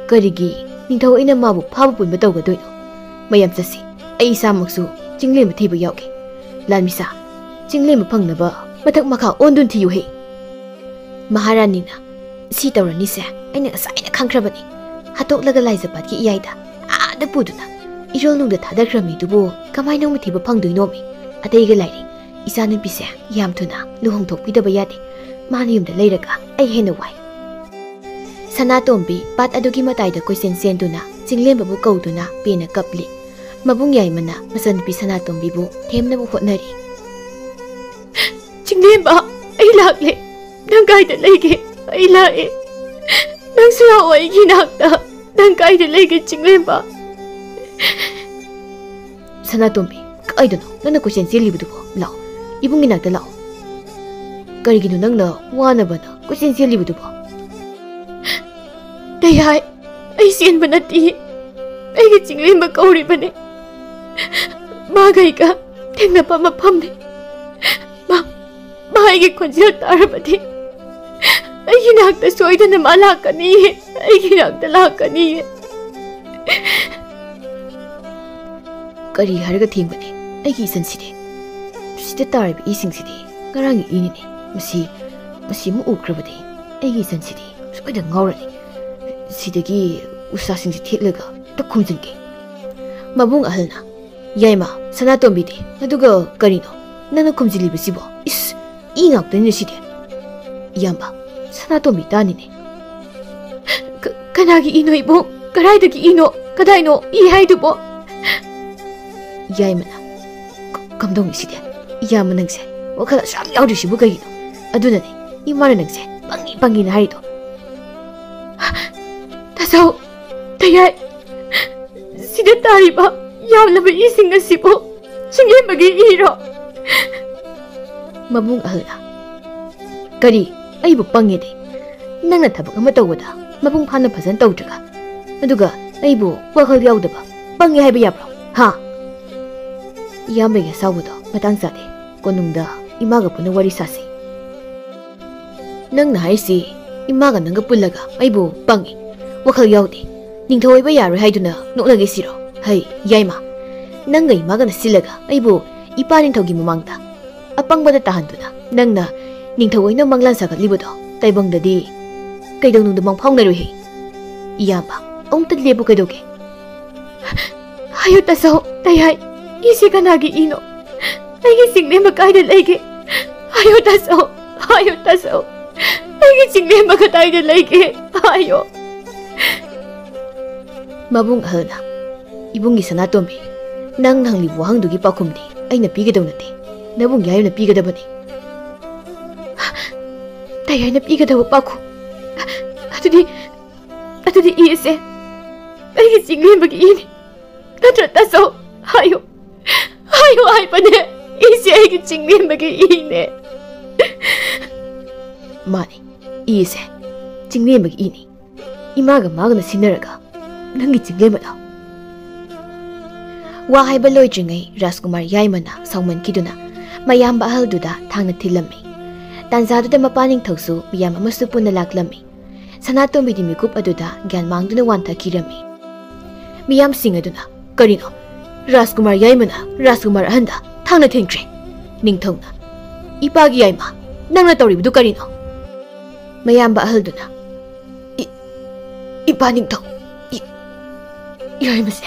karigi ningthau ina mabu phaba punba tawgadoino mayam chasi ai isamaksu jinglemba thiba yauge lalmisa jinglemba phangnaba mathak makha ondun thiyu he maharanina si tawrani se aina asaina khangkrabani hatoklaga laijapad ki iyaida ada puduna irol nungda thadakrami dubu kamai nong thiba phangdoino mi ateiga lairi isana bise yam thuna luhong thokpidaba yade mani yumda leiraga ai hena wai Sanatombi pat adugi mataida koisen senduna jinglemba bu kauduna pena kapli mabung yai mana masan pi Sanatombi bu themna bu hotnari jinglemba ai lakle nang kaida leige ai lae nang sula oi ginakta nang kaida leige jinglemba Sanatombi kaidono nana koisen selibudu lao ibungi nakta lao karigino nangna wana bana koisen selibudu Dayai, ai sian banati. Ai ga jinglemba kauri bane. Magai ka thengna pa maphamne. Mai gi khonjel tarabati. Ai gi nakta soidana mala kani. Ai gi nakta la kani. Kari harga thembane. Ai gi sanside. Sida tarbi ising sidi. Karangi inini. Masi mu ukrabadi. ꯑꯩꯒꯤ ꯏꯆꯟꯁꯤꯗꯤ ꯁꯣꯏꯗꯅ ꯉꯥꯎꯔꯅꯤ ꯁꯤꯗꯒꯤ ꯎꯁꯥꯁꯤꯡꯁꯤ ꯊꯦꯛꯂꯒ ꯇꯛ ꯈꯨꯝꯖꯤꯟꯒꯦ ꯃꯕꯨꯡ ꯑꯍꯜꯅ ꯌꯥꯏꯃ ꯁꯅꯥꯇꯣꯝꯕꯤꯗꯤ ꯑꯗꯨꯒ ꯀꯔꯤꯅꯣ ꯅꯪꯅ ꯈꯨꯝꯖꯤꯜꯂꯤꯕꯁꯤꯕꯣ ꯏꯁ E ꯉꯥꯛꯇꯅꯤꯅꯦ ꯁꯤꯗꯤ ꯏꯌꯥꯝꯕ ꯁꯅꯥꯇꯣꯝꯕꯤ ꯇꯥꯅꯤꯅꯦ ꯀꯅꯥꯒꯤ ꯏꯅꯣ ꯏꯕꯨꯡ ꯀꯗꯥꯏꯗꯒꯤ ꯏꯅꯣ ꯀꯗꯥꯏꯅꯣ ꯏ ꯍꯥꯏꯗꯨꯕꯣ ꯌꯥꯏꯃꯅ ꯀꯝꯗꯧꯅꯤ ꯁꯤꯗꯤ ꯏꯌꯥꯝꯕ ꯅꯪꯁꯦ ꯋꯥꯈꯜ ꯑꯁꯨꯛ ꯌꯥꯎꯗ꯭ꯔꯤꯁꯤꯕꯨ ꯀꯩꯒꯤꯅꯣ ꯑꯗꯨꯅꯅꯦ ꯏꯃꯥꯅ ꯅꯪꯁꯦ ꯄꯪꯉꯤꯅ ꯍꯥꯏꯔꯤꯗꯣ ꯇꯥꯆꯧ ꯇꯌꯥꯏ sida tariba yamlaba ising asibo chingembagi iro mabung ahla kari aibu pangede nangna thabak ama tawada mabung phana phazan tawdraga aduga aibu wakhal yaudaba pangi haiba yabro ha yambe sawudo matang sade konungda imaga puna wari sasi nangna haisi imaga nanga pullaga aibu pangi wakhal yaude ningthoi ba yaro haiduna noknage siro hai yaima nanga imaga na silaga aibu ipa ningthogi mamangda apangbada tahanduna nangna ningthoi na manglan sagat libodo taibangdadi kaidong nung mangphang na ruhi iyamba ongta lebu kaidoge hayo taso tayai isi kanagi ino aigi single makaida lege hayo taso aigi single makaida lege hayo mabung ahna ibungi sanatombi nang nangli wahangdugi pakumdi aina pigedonate nabung yayo na pigedabani tayai na pigedaba paku atudi ise aigi single magi ini natra taso hayo ay pane ise aigi single magi ine mani ise single magi ini imaga magna sinaraga nangi single mada wahai baloi jingai Rajkumar yaimana sauman kiduna mayam bahal duda thangna thilami tanza duda mapaning thausu miyam amasu punna laklami sanatombi di mikup aduda gyan mangduna wanta kirami miyam singaduna karino Rajkumar yaimana Rajkumar ahanda thangna thengtre ningthongna ipagi yaima nangna tawribudu karino mayam bahal duna ipa ningthong yaimase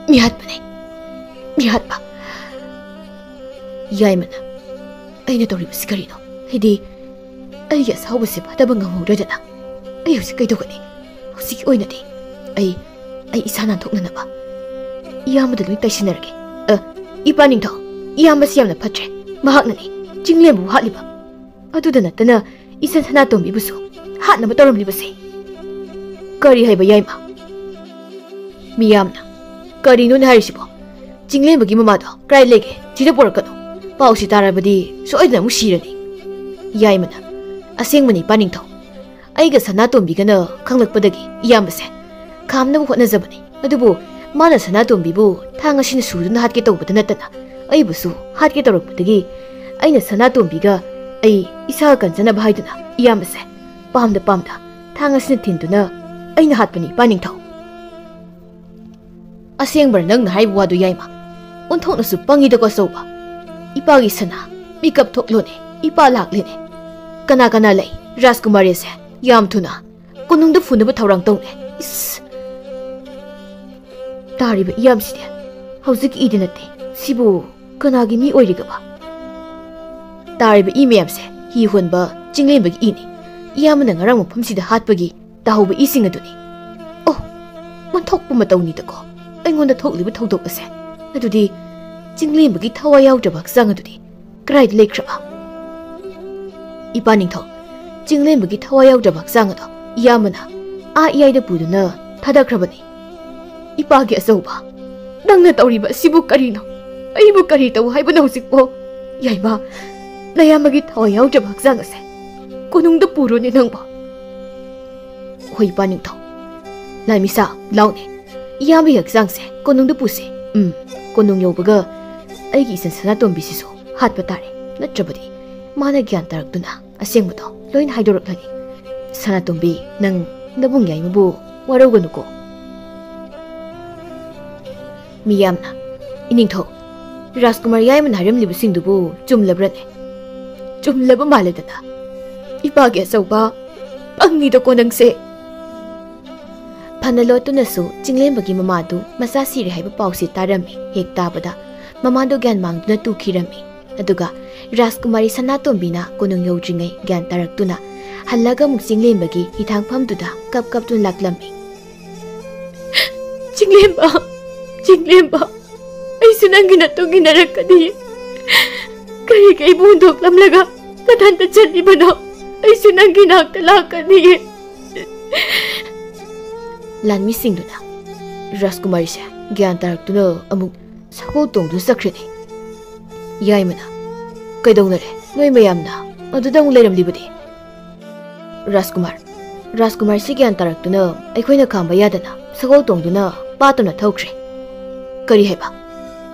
mihatpa yaimana aina tawribasi karino hidi aiga sawbase pataba ngamudadana ai husi kaidogani husi oinadi ai isana thoknanaba iyamada loi taisinarage ipa ningtho iyambasi yamna phatre mahaknani chinglembu hatliba aduda natana isan sanatombi busu hatnaba tawramlibase kari haiba yaima miyamna karino na harisibo chinglembugi mamado krai lege sida porakano pausi tarabadi soidna mu sirani yaimana asengmani paningtho aiga sanatombi gana khanglakpadagi iyambase khamna hotnajabani adubu mana sanatombi bu thanga sina suruna hatke tawbada natana aibusu hatke tawrakpadagi aina sanatombi ga ai isa kanjana bhaiduna iyambase pamda thanga sina thinduna aina hatpani paningtho asengbar nangna haibu wadu yaima onthokna su pangi da ko soba ipagi sana mikap thoklone ipa laklene kana lei Rajkumar se yam thuna konungda funaba thawrang tawne is tariba yam side hauzik idinate sibu kanagi mi oirigaba tariba imyam se hi honba chinglemba ini yamna ngarang mpham sida hatpagi tahuba ising aduni oh man thokpa matawni da ko aingonda thokliba thodok ase adudi chinglemba thawa yawdaba sang adudi krai lekraba ipaning tho chinglemba thawa yawdaba sang ado yamana a iyai da puduna thadakrabani ipagi asauba nangna tawriba sibu karino aibu kari taw haibana hosikpo yaiba nayamagi thawa yawdaba sang ase konungda purone nangba hoi paning tho laimisa laune iyambi haksang se konung da puse konung yobaga aigi isan sanatombi siso hatpa tare natrabadi mana gyan tarakduna asengbudo loin haidoraklani sanatombi nang nabung yaimabu warauganuko miyamna iningtho Rajkumar yaiman haramlibu singdubu chumlabrane chumlaba maledana Ipagi asauba angnido ko nangse Panalotunasu Jinglembagi mamadu masa siri haiba pausi tarami hek tabada mamado gyan mangduna tukirami aduga Rajkumari Sanatombina kunung yojringai gyan taraktuna hallaga muk Jinglembagi hithangphamduda kap tun laklami Jinglemba ay sunangi na itong ginarakadi kaya kay bundok lamlaga katanta dyan iba no ay sunangi na agtalakadi Lanmi singduna Rajkumari siya gyan tarakduna amuk sakol tongdun sakrani Yaimana kaidawnare noy mayamna adudang leiramlibadi Rajkumar si gyan tarakduna aykoina khamba yadana sakol tongduna patuna thokre kari haiba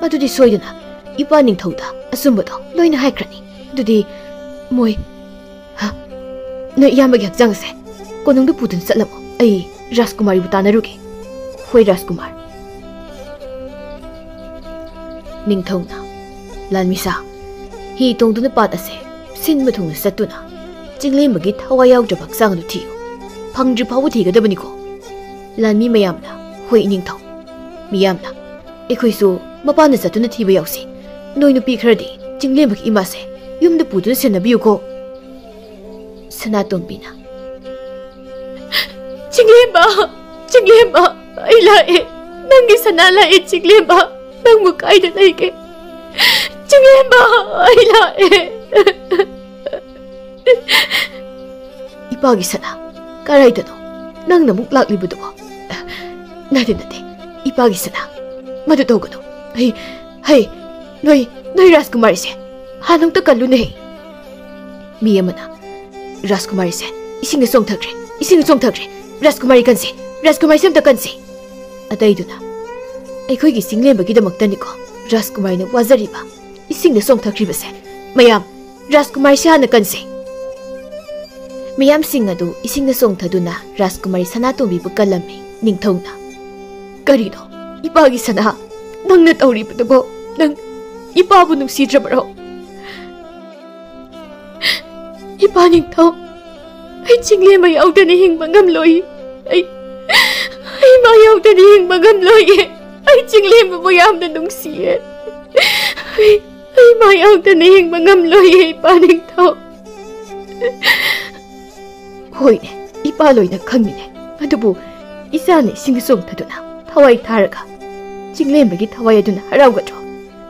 adudi soiduna ipa ningthauda asumbado loina haikrani adudi moi ha no yamagi hakjangse konungdu pudun satlamo ai Rajkumari butanaruge hoi Rajkumar ningthongna lanmisa hi tongduna pat ase sin mathungna satuna Jinglembagi thawai yaujaba hakjangdu thiyo phangdri phawu thigadabani ko lanmi mayamna hoi ningthong miyamna ekhoisu mapana satuna thiba yausi noi nupi kharadi Jinglembagi imase yumda puduna senabiyu ko Sanatombina Jinglemba ay lae nangi sana lae Jinglemba nang mukay na laike Jinglemba ay lae Ipagi sana karay dano nang namuk laklibudo mo Nade ipagi sana madudaw ko no hay noy Rajkumari sen hanong takalu na miyamana Rajkumari sen ising na song thagre Rajkumari kanse Rajkumari sem takanse ataiduna aikoigi Jinglembagi damaktani ko Rajkumari na wazariba ising na song thagriba se mayam Rajkumari se hana kanse mayam sing adu ising na song thaduna Rajkumari Sanatombi bu kalami ningthongna karino ipagi sana nangna tawribadabo nang ipabu nungsidrabaro ipa ningthaw ay Jinglema yaudana hingba ngamloy ay ma yaudana hingba ngamloy ay Jinglema mo yamna nungsiye ay ma yaudana hingba ngamloy ipa ningthaw hoy ne ipaloy na khangmine adubu isane singisong thaduna thawai tharga Jinglembagi thawai aduna harawgadro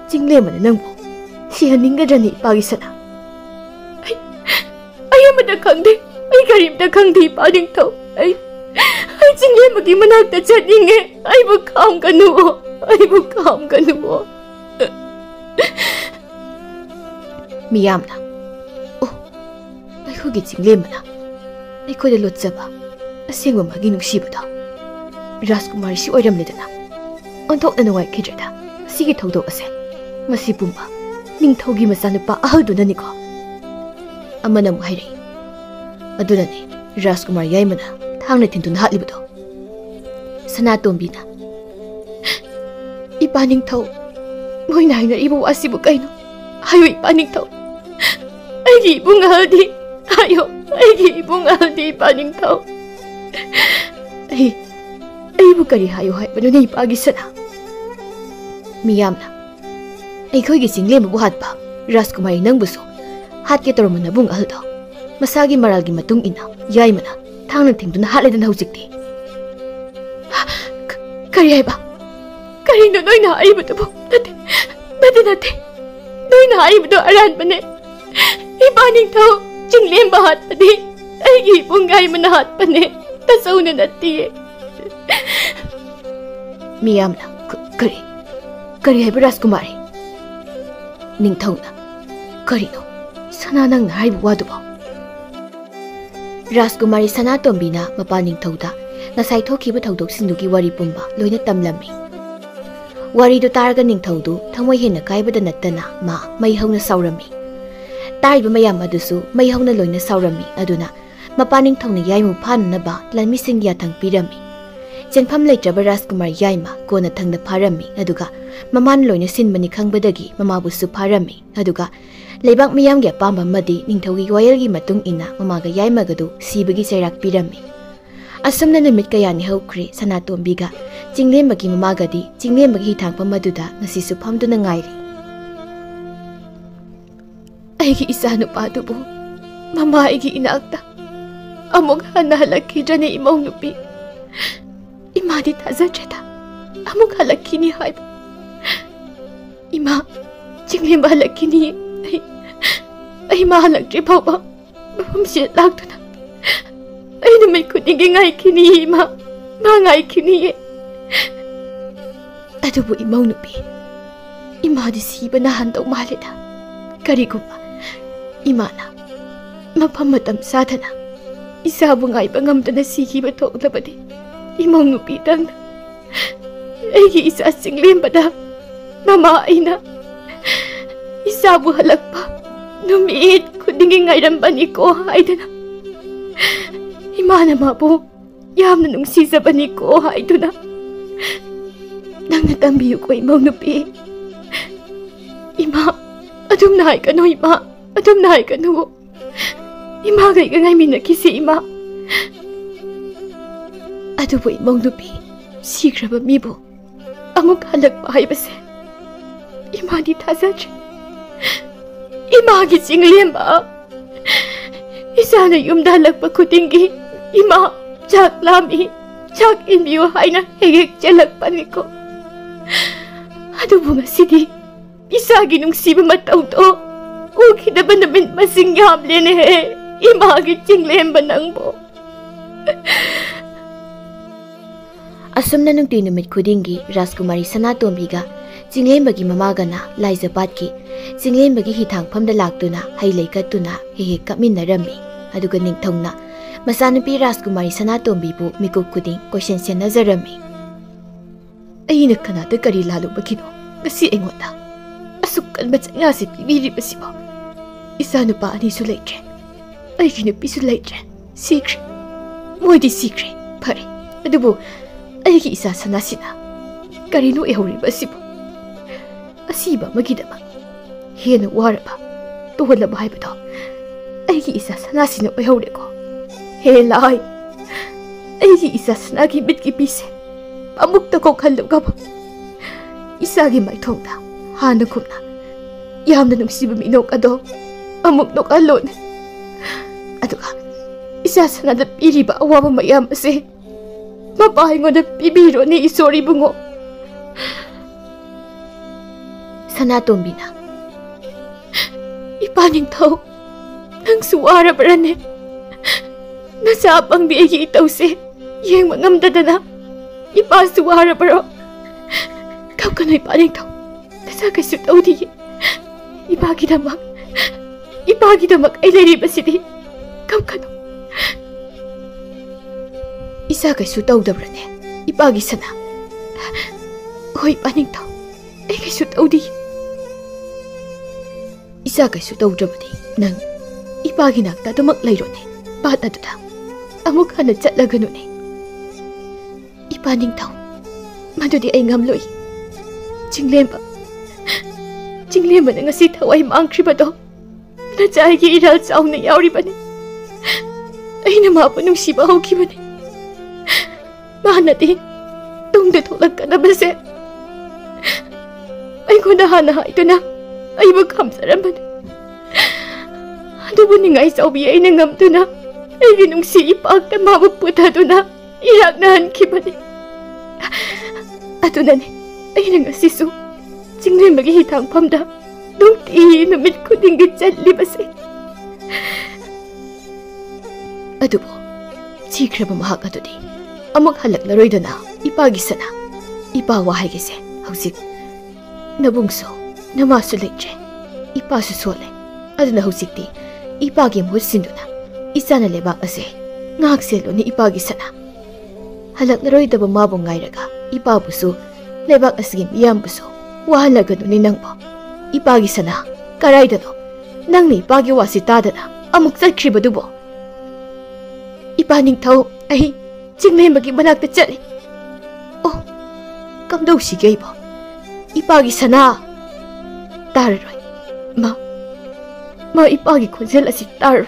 Jinglema na nangbo sihaningadrani ipagi sana ay amada khangde ay karimda khangde ipa ningthaw ay Jinglembagi manakta chaninge ay bu kham kanu miyamna oh ay hogi Jinglema na ay koida lotsaba asengwa magi nungsibudo Rajkumari si oiramledana onthokna nawai khidrada sigi thawdok ase masi pumba ningthawgi machanupa ahadunani ko amana mu hairi adunani Rajkumari yaimana thangna thinduna hatlibudo Sanatombina ipa ningthaw moina haina ibu asibu kaino hayo ipa ningthaw aigi ibung haldi hayo aigi ibung haldi ipa ningthaw aibu kari hayo haibano na ipagi sana miyamna aikoigi Jinglema bu hatpa Rajkumari nangbuso hatke toromana bung aldo masagi maralgi matung ina yaimana thangna thingduna hatledana hujikti kari haiba kari no noina aibudo bu nate noina aibudo aranbane ipa ningthaw Jinglema hatpadi aigi bungai mana hatpane tasawna natiye miyamna kari haiba Rajkumari ningthawna karino sana nangna haibu wadubo Rajkumari Sanatombina mapa ningthawda nasai thokiba thawdoksindugi wari pumba loina tamlami warido taraga ningthawdu thamoi hena kaibada nattana ma mai hauna saurami taiba mayam adusu mai hauna loina saurami aduna mapa ningthawna yaimu phanunaba lanmi singya thang pirami Jenpham leitraba Rajkumari yaima kona thangna pharami aduga maman loina sinmani khangbadagi mamabusu pharami aduga Leibak miyamgi apamba madi ningthaugi wayalgi matung ina mamaga yaimagadu sibagi sairak pirami. Asumna numit kayani haukri Sanatombiga Jinglembagi mamagadi Jinglembagi hitangpa maduda ngasisu phamduna ngairi. Aigi isa nupadubu mama aigi inakta amok hana halakhidrani imaw nupi. Imadi thazajreda amok halakhini haiba. Ima Jinglemba halakhini ai ma halakdri phawba mafamsi laktuna ai numit khudingi ngai khini ima ma ngai khini adubu imaw nupi imadi sibana handau malida karigumba imana mafam matam sathana isabu ngaiba ngamdana sigiba thoklabadi imaw nupi dang aigi isa Jinglembada mama aina isabu halakpa numit khudingi ngairambani ko haidana imana mabu yamna nungsijabani ko haiduna nangna tambiyu ko imaw nupi. Ima adum na haikano ima adum na haikano ima gaiga ngaiminakisi ima adubu imaw nupi sigraba mibu amuk halakpa haibase imadi thazajre. Imagi Jinglemba isana yumda halakpa khudingi ima chak lami chak inbiyu haina hegek chelakpani ko adubu ngasidi isagi nungsiba matawdo ukidaba namin masing yamlene he imagi Jinglemba nangbo. Asumna nungti numit khudingi Rajkumari Sanatombiga Jinglembagi mamagana Laijabatki Jinglembagi hitangphamda laktuna hailei katuna hehek kapminarami aduga ningthongna masanupi Rajkumari Sanatombibu mikup khuding question senazarami. Aina kanada kari lalubagino ngasi aingonda asuk kalma changasi pibiribasibo isa nupa anisu leitre aigi nupisu leitre sikre moidi sikre phare adubu aigi isa sanasina karino ehoribasibo asiba magidama hena waraba tohlaba haibado aigi isa sanasina ehoreko he lai aigi isa sanagi bitki pise amukta ko khallugaba isagi maithongda hana khumna yamna nungsiba minok ado amuk nok alone aduga isa sanada piriba awaba mayam ase mapai ngoda pibiro ni isori bungo. Sanatombina ipaning thaw nang suwara barane nasapang di agi itawse yeng mangamdadana ipa suwara baro kau kanoy paning thaw nasa kasu tawdi ipagidamak ay laribasidi kau kano isa kasu tawdabrane ipagi sana hoy paning thaw ay kasu tawdi isa kasu tawdrabadi nang ipagi nakdadamak layrone bata duda amuk hana chatlaganune ipaning thaw madudi ay ngamloy Jinglemba na ngasi thaway maangkribado na chaygi iral chawna yauribane ay namapo nungsiba hawkibane mahanati tungda tholakkanabase ay kona hana haiduna ay maghamsaramane adubu ningay sawbi ay nangamduna ay ginungsi ipagta mapaputaduna iraknahankibane adunane ay nangasisu Jinglembagi hitangphamda nungti numit khudingi chatlibase adubu sigraba mahak adudi amuk halaknaroidana ipagi sana ipa wahaigise hausik nabungso namasu leitre ipasu sole aduna hausikti ipagi muhsinduna isana lebak ase ngak selo ni ipagi sana halaknaroidaba mabu ngairaga ipabusu lebak asigi miyambusu wahalagano ni nangbo ipagi sana karaidano nangni ipagi wasi tadana amuk chatkhribadubo ipaning thaw ay Jinglembagi manakta chali oh kamdau sige ibo ipagi sana tararoy मा इपागी खोंजेल असी तार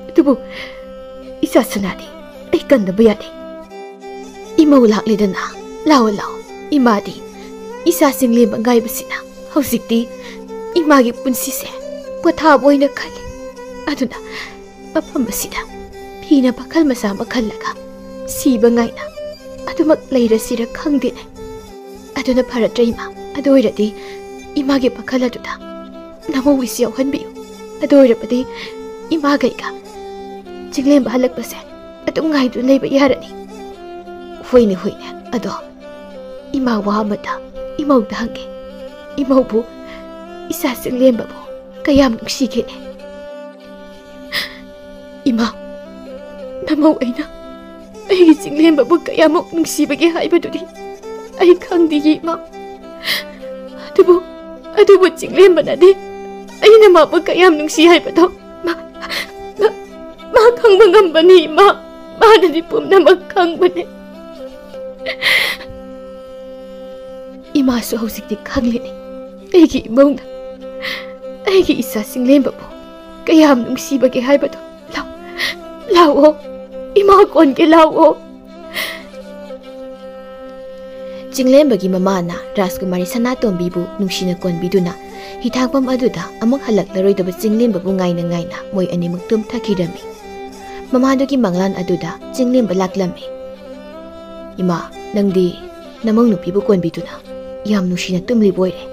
अदुबु इसा सनादी ऐ कन्नबा यादे इमौ लाक्लेदना लाओ लाओ इमादी इसा सिंगलेम गायबसिना हौजिक्ति Imangi पुंसिसे पोथाब ओइना खले अदुना मफम असिदा फीना पखल मसा मखलगा सीबा गायना अदुमक लैरसिरा खंगदेने अदुना फरट्रैमा अदोइरदी इमागे पखल अदुदा नमो विस यावहनबियो अदोइरबदी इमा गैगा चिंगलेम हलकपसे अदुम गायदु लैबा यारनी होइने होइने अदो इमा वामदा इमौदा हंगे इमौबु इसा चिंगलेमबु कयाम नुक्सिगेने इमा नमो ऐना ऐगी चिंगलेमबु कयामुक नुक्सिबगे हाइबदुदि ऐ खंदिगी इमा अदुबु चिंगलेमबनादि ऐना माबु कयाम नुक्सि हाइबदो मा खंबा ngambani इमा मानदि पुमनमक खंबने इमासु हौजिक्ति खंगलेने ऐगी इमौना ऐगी इसा चिंगलेमबु कयाम नुक्सिबगे हाइबदो लाओ इमा कोनगे लाओ चिंगलेमबगी ममाना राजकुमारी सनातोंबीबु नुंसिना कोनबिदुना हिथांपम अदुदा अमुक हलक्लरोइदबा चिंगलेमबबु गाइना गाइना मोय अनिमुक तुम थकिरमी ममादुगी मंगलान अदुदा चिंगलेमबा लाक्लमी इमा नंगदी नमंग नुपीबु कोनबिदुना याम नुंसिना तुमलि बोइरे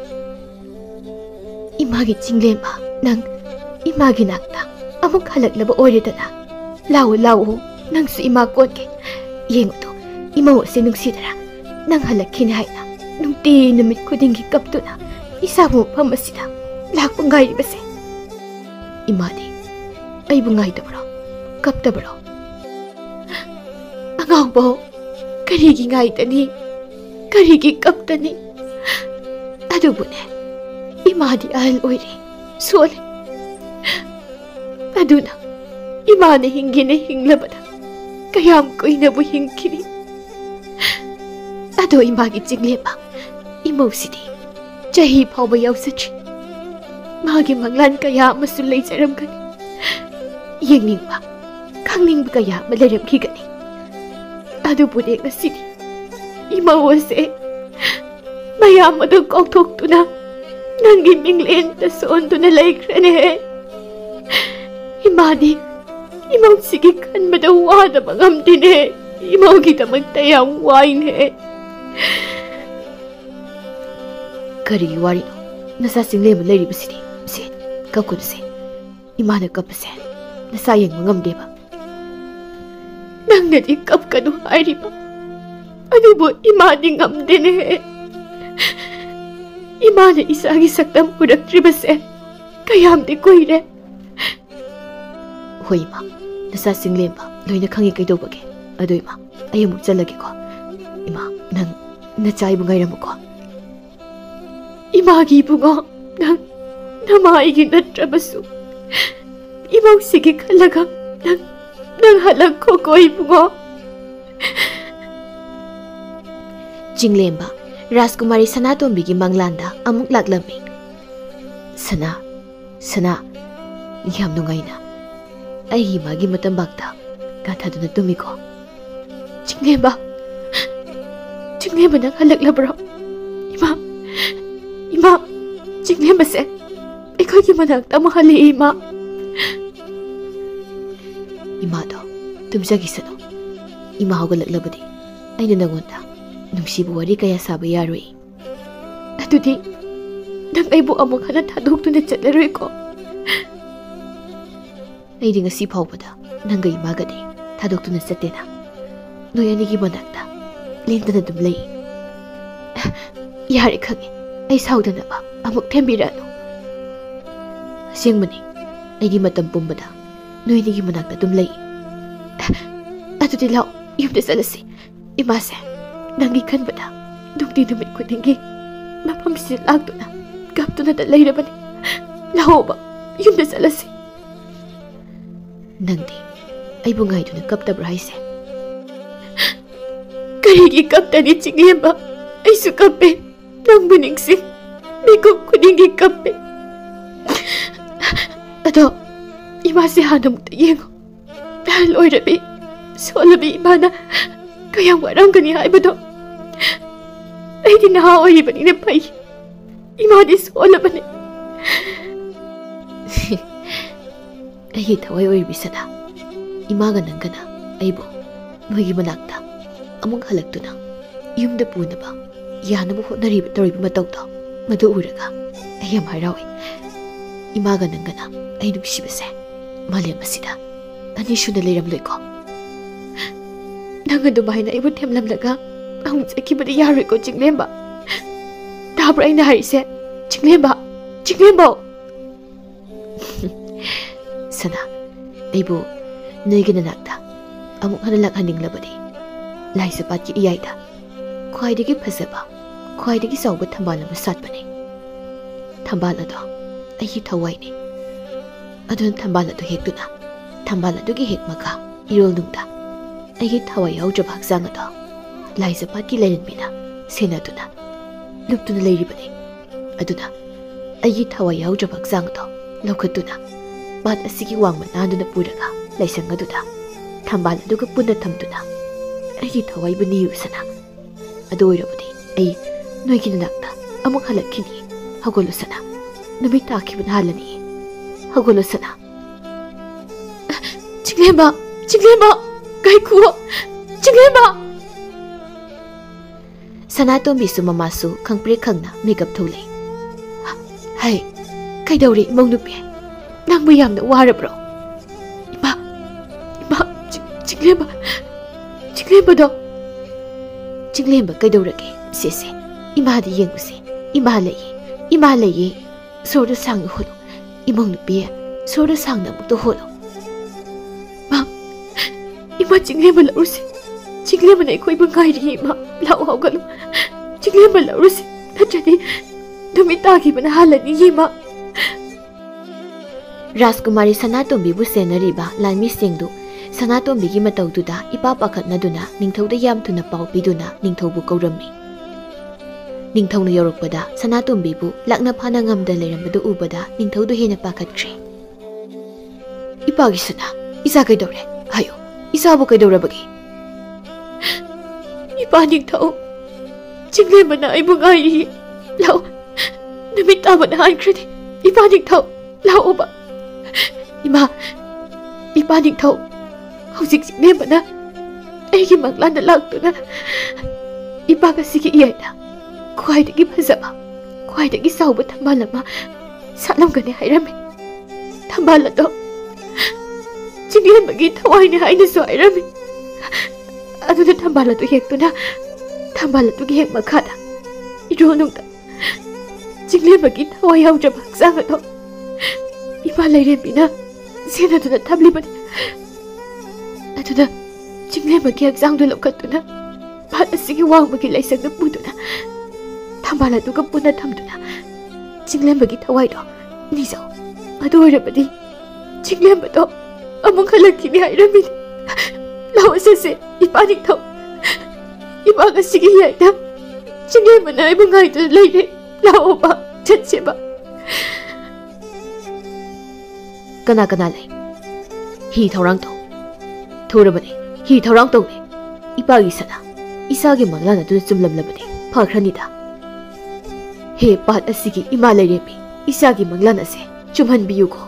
इमागी चिंगलेमबा नंग इमागी नाक्ता अमुक हलक्लबा ओइरेदना लाओ लाओ नंगसु इमा कोनगे येंगतो इमौ असे नुंसिदरा नंग हलक्खिने हाइना नुंती नुमित खुदिंगी कपतुना इसाबु मफम असिदा लाक्पा गाइरिबसे इमादी अइबु गाइदबरो कपतबरो अंगावबो करिगी गाइदनी करिगी कपतनी अदुबुने इमादी अहल ओइरे सोले अदुना इमाने हिंगिने हिंगलबदा कयाम कोइनबु हिंगिनी अदो इमागी चिंगलेमा इमौसिदी चही फाउबा याउसच्छि मागी मंगलान कया अमसु लैजरमगनि येंगनिंगबा खंगनिंगबा कया अमा लैरमखिगनि अदुबुने ngasiदी इमौसे मयाम अदु कौथोक्तुना नंगी मिंगलेंता सोंदुना लैख्रने इमादी इमौसिगी खनबदा वादबा ngamdine इमौगिदमक्ता याम वाइने करी वारिनो नसा चिंगलेम लैरिबसिदी से ककुनसे इमाना कपसे नसा येंगबा ngamदेबा नंगनदि कपकनु हाइरिबा अदुबु इमादि ngamदेने इमाना इसागी सक्तम पुरक्त्रिबसे कयामदि कोइरे होइमा नसा चिंगलेमबा लोइना खंगे कैदोबगे अदो इमा अयमु चलगेको इमा नंग नचाइबु गाइरमुको इमागी बुगो नंग नमाइगी नट्रबसु इमौसिगी खलगा नंग हलक्खो कोइ बुगो चिंगलेमबा राजकुमारी सनातोंबीगी मंगलांदा अमुक लाक्लमी सना याम नुंगाइना अई मागी मतंबाक्ता गाथादुना तुमिको चिंगलेमबा नंग हलक्लबरो इमा चिंगलेमबसे एखोगी मनाक्ता महले इमा इमादो तुमजगिसनो इमा होगलक्लबदी अइना नंगोंदा नुंसिबु वारी कया साबा यारोई अदुदि नंग अइबु अमुक हना थादोक्तुना चतलरोइको अइदि ngasi फाउबदा नंगै मागदि थादोक्तुना चतेना नोय अनिगी मनाक्ता लेंदना दुम लई यारे खंगे अइ साउदनबा अमुक थेंबिरानो असेंगमनि अइगी मतम पुंबदा नोय निगी मनाक्ता दुम लई अदुदि लाओ युमदे चलसि इमासे नंगी खनबदा दुंगदि नुमित खुदिंगी मफमसि लाक्तुना कपतुना द लैरबनि लाओबा युमदे चलसि नंगदि अइबु गाइदुना कपतब्रा हाइसे करिगी कपतनि चिंगलेमबा अइसु कपे नंगबु निंगसि मिकु खुदिंगी कपे ꯑꯗꯣ ꯏꯃꯥꯁꯦ ꯍꯥꯟꯅ ꯑꯃꯨꯛꯇ ꯌꯦꯡꯉꯣ ꯂꯣꯏꯔꯕꯤ ꯁꯣꯜꯂꯕꯤ ꯏꯃꯥꯅ ꯀꯌꯥꯝ ꯋꯥꯔꯝꯒꯅꯤ ꯍꯥꯏꯕꯗꯣ ꯑꯩꯗꯤ ꯅꯍꯥ ꯑꯣꯏꯔꯤꯕꯅꯤꯅ ꯐꯩ 이마디 solabane ꯑꯩꯒꯤ ꯊꯋꯥꯏ ꯑꯣꯏꯕꯤꯁꯅ 이마가 ꯅꯪꯒꯅ ꯑꯩꯕꯨ ꯅꯣꯏꯒꯤ ꯃꯅꯥꯛꯇ ꯑꯃꯨꯛ ꯍꯜꯂꯛꯇꯨꯅ ꯌꯨꯝꯗ ꯄꯨꯅꯕ ꯌꯥꯅꯕ ꯍꯣꯠꯅꯔꯤꯕ ꯇꯧꯔꯤꯕ ꯃꯇꯧꯗꯣ ꯃꯗꯨ ꯎꯔꯒ ꯑꯩ ꯌꯥꯝ ꯍꯔꯥꯎꯏ 이마가 ꯅꯪꯒꯅ ꯑꯩ ꯅꯨꯡꯁꯤꯕꯁꯦ ꯃꯥꯂꯦꯝ ꯑꯁꯤꯗ ꯑꯅꯤꯁꯨꯅ ꯂꯩꯔꯝꯂꯣꯏꯀꯣ ꯅꯪ ꯑꯗꯨꯃꯥꯏꯅ ꯑꯩꯕꯨ ꯊꯦꯝꯂꯝꯂꯒ ꯑꯃꯨꯛ ꯆꯠꯈꯤꯕꯗꯤ ꯌꯥꯔꯣꯏꯀꯣ ꯆꯤꯡꯂꯦꯝꯕ ꯇꯥꯕ꯭ꯔꯥ ꯑꯩꯅ ꯍꯥꯏꯔꯤꯁꯦ ꯆꯤꯡꯂꯦꯝꯕ ꯆꯤꯡꯂꯦꯝꯕ ꯁꯅꯥ ꯑꯩꯕꯨ ꯅꯣꯏꯒꯤ ꯅꯅꯥꯛꯇ ꯑꯃꯨꯛ ꯍꯟꯅ ꯂꯥꯛꯍꯟꯅꯤꯡꯂꯕꯗꯤ ꯂꯥꯏꯖꯄꯥꯠꯀꯤ ꯏꯌꯥꯏꯗ ꯈ꯭ꯋꯥꯏꯗꯒꯤ ꯐꯖꯕ ꯈ꯭ꯋꯥꯏꯗꯒꯤ ꯆꯥꯎꯕ ꯊꯝꯕꯥꯜ ꯑꯃ ꯁꯥꯠꯄꯅꯤ ꯊꯝꯕꯥꯜ ꯑꯗꯣ ꯑꯩꯒꯤ ꯊꯋꯥꯏꯅꯤ ꯑꯗꯨꯅ ꯊꯝꯕꯥꯜ ꯑꯗꯨ ꯍꯦꯛꯇꯨꯅ ꯊꯝꯕꯥꯜ ꯑꯗꯨꯒꯤ ꯍꯦꯛ ꯃꯈꯥ ꯏꯔꯣꯜꯅꯨꯡꯗ ꯑꯩꯒꯤ ꯊꯋꯥꯏ ꯌꯥꯎꯗ꯭ꯔꯕ ꯍꯛꯆꯥꯡ ꯑꯗꯣ ꯂꯥꯏꯖꯄꯥꯠꯀꯤ ꯂꯩꯔꯟꯕꯤꯅ ꯁꯦꯟꯅꯗꯨꯅ ꯂꯨꯞꯇꯨꯅ ꯂꯩꯔꯤꯕꯅꯤ ꯑꯗꯨꯅ ꯑꯩꯒꯤ ꯊꯋꯥꯏ ꯌꯥꯎꯗ꯭ꯔꯕ ꯍꯛꯆꯥꯡ ꯑꯗꯣ ꯂꯧꯈꯠꯇꯨꯅ ꯄꯥꯠ ꯑꯁꯤꯒꯤ ꯋꯥꯡꯃ ꯅꯥꯟꯗꯨꯅ ꯄꯨꯔꯒ ꯂꯥꯏꯁꯪ ꯑꯗꯨꯗ ꯊꯝꯕꯥꯜ ꯑꯗꯨꯒ ꯄꯨꯟꯅ ꯊꯝꯗꯨꯅ ꯑꯩꯒꯤ ꯊꯋꯥꯏꯕꯨ ꯅꯤꯌꯨꯁꯅ ꯑꯗꯨ ꯑꯣꯏꯔꯕꯗꯤ ꯑꯩ ꯅꯣꯏꯒꯤ ꯅꯅꯥꯛꯇ ꯑꯃꯨꯛ ꯍꯜꯂꯛꯈꯤꯅꯤ ꯍꯧꯒꯠꯂꯨꯁꯅ ꯅꯨꯃꯤꯠ ꯇꯥꯈꯤꯕꯅ ꯍꯥꯜꯂꯅꯤ ꯍꯧꯒꯠꯂꯨꯁꯅ ꯆꯤꯡꯂꯦꯝꯕ ꯆꯤꯡꯂꯦꯝꯕ ꯀꯥꯏꯈꯨꯑꯣ ꯆꯤꯡꯂꯦꯝꯕ ꯁꯅꯥꯇꯣꯝꯕꯤꯁꯨ ꯃꯃꯥꯁꯨ ꯈꯪꯄ꯭ꯔꯦꯛ ꯈꯪꯅ ꯃꯤꯀꯞ ꯊꯣꯛꯂꯛꯏ ꯍꯩ ꯀꯩꯗꯧꯔꯤ ꯏꯃꯧ ꯅꯨꯄꯤ ꯅꯪꯕꯨ ꯌꯥꯝꯅ ꯋꯥꯔꯕ꯭ꯔꯣ 이마 ꯆꯤꯡꯂꯦꯝꯕ ꯆꯤꯡꯂꯦꯝꯕꯗꯣ ꯆꯤꯡꯂꯦꯝꯕ ꯀꯩꯗꯧꯔꯒꯦ ꯁꯦꯁꯦ 이마ꯗꯤ ꯌꯦꯡꯉꯨꯁꯦ 이마 ꯂꯩꯌꯦ ꯁꯣꯔꯗ ꯁꯥꯡꯅ ꯍꯣꯜꯂꯨ ꯏꯃꯧ ꯅꯨꯄꯤ ꯁꯣꯔꯗ ꯁꯥꯡꯅ ꯑꯃꯨꯛꯇ ꯍꯣꯜꯂꯨ 이마 ꯆꯤꯡꯂꯦꯝꯕ ꯂꯧꯔꯨꯁꯦ ꯆꯤꯡꯂꯦꯝꯕꯅ ꯑꯩꯈꯣꯏꯕꯨ ꯉꯥꯏꯔꯤꯌꯦ 이마 ꯂꯥꯛꯑꯣ ꯍꯧꯒꯠꯂꯨ ꯆꯤꯡꯂꯦꯝꯕ ꯂꯧꯔꯨꯁꯦ ꯅꯠꯇ꯭ꯔꯗꯤ ꯅꯨꯃꯤꯠ ꯇꯥꯈꯤꯕꯅ ꯍꯥꯜꯂꯅꯤ 이마 ꯔꯥꯖꯀꯨꯃꯥꯔꯤ ꯁꯅꯥꯇꯣꯝꯕꯤꯕꯨ ꯁꯦꯟꯅꯔꯤꯕ ꯂꯥꯟꯃꯤꯁꯤꯡꯗꯨ ꯁꯅꯥꯇꯣꯝꯕꯤꯒꯤ ꯃꯇꯧꯗꯨꯗ ꯏꯄꯥ ꯄꯥꯈꯠꯅꯗꯨꯅ ꯅꯤꯡꯊꯧꯗ ꯌꯥꯝ ꯊꯨꯅ ꯄꯥꯎ ꯄꯤꯗꯨꯅ ꯅꯤꯡꯊꯧꯕꯨ ꯀꯧꯔꯝꯃꯤ ꯅꯤꯡꯊꯧꯅ ꯌꯧꯔꯛꯄꯗ ꯁꯅꯥꯇꯣꯝꯕꯤꯕꯨ ꯂꯥꯛꯅ ꯐꯥꯅ ꯉꯝꯗ ꯂꯩꯔꯝꯕꯗꯨ ꯎꯕꯗ ꯅꯤꯡꯊꯧꯗꯨ ꯍꯦꯟꯅ ꯄꯥꯈꯠꯈ꯭ꯔꯦ 이ꯄꯥꯒꯤ ꯁꯅꯥ 이사 ꯀꯩꯗꯧꯔꯦ ꯍꯥꯏꯌꯣ 이사ꯕꯨ ꯀꯩꯗꯧꯔꯕꯒꯦ 이ꯄꯥ ꯅꯤꯡꯊꯧ ꯆꯤꯡꯂꯦꯝꯕꯅ ꯑꯩꯕꯨ ꯉꯥꯏꯔꯤ ꯂꯥꯛꯑꯣ ꯅꯨꯃꯤꯠ ꯇꯥꯕꯅ ꯍꯥꯏꯈ꯭ꯔꯗꯤ 이ꯄꯥ ꯅꯤꯡꯊꯧ ꯂꯥꯛꯑꯣꯕ 이ꯄꯥ ꯅꯤꯡꯊꯧ ꯍꯧꯖꯤꯛ ꯆꯤꯡꯂꯦꯝꯕꯅ ꯑꯩꯒꯤ ꯃꯪꯂꯥꯟꯗ ꯂꯥꯛꯇꯨꯅ 이ꯄꯥ ꯑꯁꯤꯒꯤ ꯏꯌꯥꯏꯗ ꯈ꯭ꯋꯥꯏꯗꯒꯤ ꯐꯖꯕ ꯈ꯭ꯋꯥꯏꯗꯒꯤ ꯆꯥꯎꯕ ꯊꯝꯕꯥꯜ ꯑꯃ ꯁꯥꯠꯂꯝꯒꯅꯤ ꯍꯥꯏꯔꯝꯃꯤ ꯊꯝꯕꯥꯜ ꯑꯗꯣ ꯆꯤꯡꯂꯦꯝꯕꯒꯤ ꯊꯋꯥꯏꯅꯤ ꯍꯥꯏꯅꯁꯨ ꯍꯥꯏꯔꯝꯃꯤ ꯑꯗꯨꯅ ꯊꯝꯕꯥꯜ ꯑꯗꯨ ꯍꯦꯛꯇꯨꯅ ꯊꯝꯕꯥꯜ ꯑꯗꯨꯒꯤ ꯍꯦꯛ ꯃꯈꯥꯗ ꯏꯔꯣꯜꯅꯨꯡꯗ ꯆꯤꯡꯂꯦꯝꯕꯒꯤ ꯊꯋꯥꯏ ꯌꯥꯎꯗ꯭ꯔꯕ ꯍꯛꯆꯥꯡ ꯑꯗꯣ 이마 ꯂꯩꯔꯦꯝꯕꯤꯅ ꯁꯦꯟꯅꯗꯨꯅ ꯊꯝꯂꯤꯕꯅꯤ ꯑꯗꯨꯅ ꯆꯤꯡꯂꯦꯝꯕꯒꯤ ꯍꯛꯆꯥꯡꯗꯨ ꯂꯧꯈꯠꯇꯨꯅ ꯄꯥꯠ ꯑꯁꯤꯒꯤ ꯋꯥꯡꯃꯒꯤ ꯂꯥꯏꯁꯪꯗ ꯄꯨꯗꯨꯅ ꯊꯝꯕꯥꯜ ꯑꯗꯨꯒ ꯄꯨꯟꯅ ꯊꯝꯗꯨꯅ ꯆꯤꯡꯂꯦꯝꯕꯒꯤ ꯊꯋꯥꯏꯗꯣ ꯅꯤꯖꯧ ꯑꯗꯨ ꯑꯣꯏꯔꯕꯗꯤ ꯆꯤꯡꯂꯦꯝꯕꯗꯣ ꯑꯃꯨꯛ ꯍꯜꯂꯛꯈꯤꯅꯤ ꯍꯥꯏꯔꯝꯃꯤꯅꯤ ꯂꯥꯛꯑꯣ ꯆꯠꯁꯦ 이ꯄꯥ ꯅꯤꯡꯊꯧ 이ꯄꯥ ꯑꯁꯤꯒꯤ ꯏꯌꯥꯏꯗ ꯆꯤꯡꯂꯦꯝꯕꯅ ꯑꯩꯕꯨ ꯉꯥꯏꯗꯨꯅ ꯂꯩꯔꯦ ꯂꯥꯛꯑꯣꯕ ꯆꯠꯁꯦꯕ ꯀꯅꯥ ꯀꯅꯥ ꯂꯩ ꯍꯤ ꯊꯧꯔꯥꯡ ꯇꯧ ꯊꯨꯔꯕꯅꯤ ꯍꯤ ꯊꯧꯔꯥꯡ ꯇꯧꯅꯤ 이ꯄꯥꯒꯤ ꯁꯅꯥ 이사ꯒꯤ ꯃꯪꯂꯥꯟ ꯑꯗꯨꯅ ꯆꯨꯝꯂꯝꯂꯕꯅꯤ ꯐꯈ꯭ꯔꯅꯤꯗ ꯍꯦ ꯄꯥꯠ ꯑꯁꯤꯒꯤ 이마 ꯂꯩꯔꯦꯝꯕꯤ 이사ꯒꯤ ꯃꯪꯂꯥꯟ ꯑꯁꯦ ꯆꯨꯝꯍꯟꯕꯤꯌꯨꯀꯣ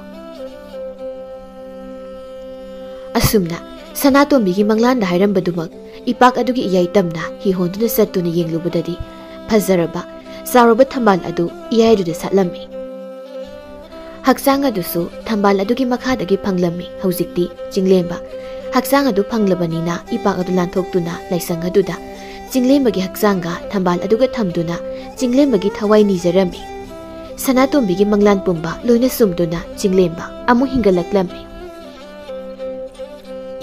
ꯑꯁꯨꯝꯅ ꯁꯅꯥꯇꯣꯝꯕꯤꯒꯤ ꯃꯪꯂꯥꯟꯗ ꯍꯥꯏꯔꯝꯕꯗꯨꯃꯛ ꯏꯄꯥꯛ ꯑꯗꯨꯒꯤ ꯏꯌꯥꯏ ꯇꯝꯅ ꯍꯤ ꯍꯣꯟꯗꯨꯅ ꯆꯠꯇꯨꯅ ꯌꯦꯡꯂꯨꯕꯗꯗꯤ ꯐꯖꯔꯕ ꯆꯥꯎꯔꯕ ꯊꯝꯕꯥꯜ ꯑꯗꯨ ꯏꯌꯥꯏꯗꯨꯗ ꯁꯥꯠꯂꯝꯃꯤ ꯍꯛꯆꯥꯡ ꯑꯗꯨꯁꯨ ꯊꯝꯕꯥꯜ ꯑꯗꯨꯒꯤ ꯃꯈꯥꯗꯒꯤ ꯐꯪꯂꯝꯃꯤ ꯍꯧꯖꯤꯛꯇꯤ ꯆꯤꯡꯂꯦꯝꯕ ꯍꯛꯆꯥꯡ ꯑꯗꯨ ꯐꯪꯂꯕꯅꯤꯅ ꯏꯄꯥꯛ ꯑꯗꯨ ꯂꯥꯟꯊꯣꯛꯇꯨꯅ ꯂꯥꯏꯁꯪ ꯑꯗꯨꯗ ꯆꯤꯡꯂꯦꯝꯕꯒꯤ ꯍꯛꯆꯥꯡꯒ ꯊꯝꯕꯥꯜ ꯑꯗꯨꯒ ꯊꯝꯗꯨꯅ ꯆꯤꯡꯂꯦꯝꯕꯒꯤ ꯊꯋꯥꯏ ꯅꯤꯖꯔꯝꯃꯤ ꯁꯅꯥꯇꯣꯝꯕꯤꯒꯤ ꯃꯪꯂꯥꯟ ꯄꯨꯝꯕ ꯂꯣꯏꯅ ꯆꯨꯝꯗꯨꯅ ꯆꯤꯡꯂꯦꯝꯕ ꯑꯃꯨꯛ ꯍꯤꯡꯒꯠꯂꯛꯂꯝꯃꯤ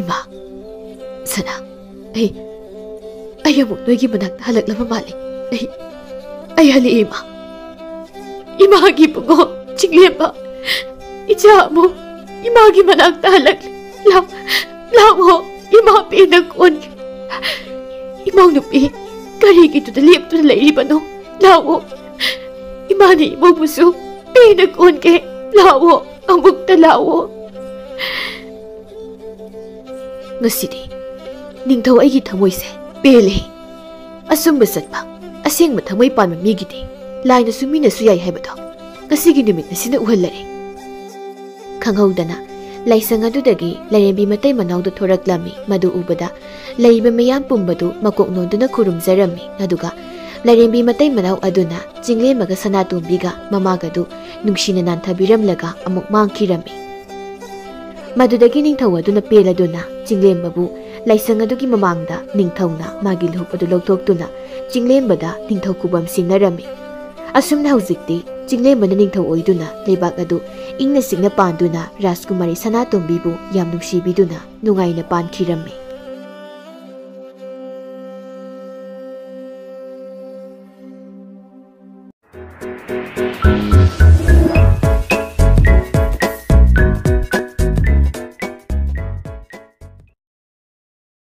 이마 ꯁꯅꯥ ꯑꯩ ꯑꯃꯨꯛ ꯅꯣꯏꯒꯤ ꯃꯅꯥꯛꯇ ꯍꯜꯂꯛꯂꯕ ꯃꯥꯜꯂꯤ ꯑꯩ ꯍꯜꯂꯛꯏ 이마ꯒꯤ ꯕꯨꯡꯉꯣ ꯆꯤꯡꯂꯦꯝꯕ 이자 ꯑꯃꯨꯛ 이마ꯒꯤ ꯃꯅꯥꯛꯇ ꯍꯜꯂꯛꯂꯤ ꯂꯥꯛꯑꯣ 이마 ꯄꯦꯟꯅ ꯀꯣꯟꯒꯦ 이ꯃꯧ ꯅꯨꯄꯤ ꯀꯔꯤꯒꯤꯗꯨꯗ ꯂꯦꯞꯇꯨꯅ ꯂꯩꯔꯤꯕꯅꯣ ꯂꯥꯛꯑꯣ 이마ꯅ 이모ꯕꯨꯁꯨ ꯄꯦꯟꯅ ꯀꯣꯟꯒꯦ ꯂꯥꯛꯑꯣ ꯑꯃꯨꯛꯇ ꯂꯥꯛꯑꯣ. ꯉꯁꯤꯗꯤ ꯅꯤꯡꯊꯧ ꯑꯩꯒꯤ ꯊꯃꯣꯏꯁꯦ ꯄꯦꯜꯂꯦ. ꯑꯁꯨꯝꯕ ꯆꯠꯄ ꯑꯁꯦꯡꯕ ꯊꯃꯣꯏ ꯄꯥꯟꯕ ꯃꯤꯒꯤꯗꯤ ꯂꯥꯏꯅꯁꯨ ꯃꯤꯅꯁꯨ ꯌꯥꯏ ꯍꯥꯏꯕꯗꯣ ꯉꯁꯤꯒꯤ ꯅꯨꯃꯤꯠ ꯑꯁꯤꯅ ꯎꯍꯜꯂꯔꯦ. ꯈꯪꯍꯧꯗꯅ ꯂꯥꯏꯁꯪ ꯑꯗꯨꯗꯒꯤ ꯂꯥꯏꯔꯦꯝꯕꯤ ꯃꯇꯩ ꯃꯅꯥꯎꯗ ꯊꯣꯔꯛꯂꯝꯃꯤ. ꯃꯗꯨ ꯎꯕꯗ ꯂꯩꯔꯤꯕ ꯃꯌꯥꯝ ꯄꯨꯝꯕꯗꯨ ꯃꯀꯣꯛ ꯅꯣꯟꯗꯨꯅ ꯈꯨꯔꯨꯝꯖꯔꯝꯃꯤ. ꯑꯗꯨꯒ ꯂꯥꯏꯔꯦꯝꯕꯤ ꯃꯇꯩ ꯃꯅꯥꯎ ꯑꯗꯨꯅ ꯆꯤꯡꯂꯦꯝꯕꯒ ꯁꯅꯥꯇꯣꯝꯕꯤꯒ ꯃꯃꯥꯒꯗꯨ ꯅꯨꯡꯁꯤꯅ ꯅꯥꯟꯊꯕꯤꯔꯝꯂꯒ ꯑꯃꯨꯛ ꯃꯥꯡꯈꯤꯔꯝꯃꯤ. ꯃꯗꯨꯗꯒꯤ ꯅꯤꯡꯊꯧ ꯑꯗꯨꯅ ꯄꯦꯜꯂꯗꯨꯅ ꯆꯤꯡꯂꯦꯝꯕꯕꯨ ꯂꯥꯏꯁꯪ ꯑꯗꯨꯒꯤ ꯃꯃꯥꯡꯗ ꯅꯤꯡꯊꯧꯅ ꯃꯥꯒꯤ ꯂꯨꯍꯨꯞ ꯑꯗꯨ ꯂꯧꯊꯣꯛꯇꯨꯅ ꯆꯤꯡꯂꯦꯝꯕꯗ ꯅꯤꯡꯊꯧ ꯈꯨꯕꯝ ꯁꯤꯟꯅꯔꯝꯃꯤ. ꯑꯁꯨꯝꯅ ꯍꯧꯖꯤꯛꯇꯤ ꯆꯤꯡꯂꯦꯝꯕꯅ ꯅꯤꯡꯊꯧ ꯑꯣꯏꯗꯨꯅ ꯂꯩꯕꯥꯛ ꯑꯗꯨ ꯏꯪꯅ ꯆꯤꯛꯅ ꯄꯥꯟꯗꯨꯅ ꯔꯥꯖꯀꯨꯃꯥꯔꯤ ꯁꯅꯥꯇꯣꯝꯕꯤꯕꯨ ꯌꯥꯝ ꯅꯨꯡꯁꯤꯕꯤꯗꯨꯅ ꯅꯨꯡꯉꯥꯏꯅ ꯄꯥꯟꯈꯤꯔꯝꯃꯤ.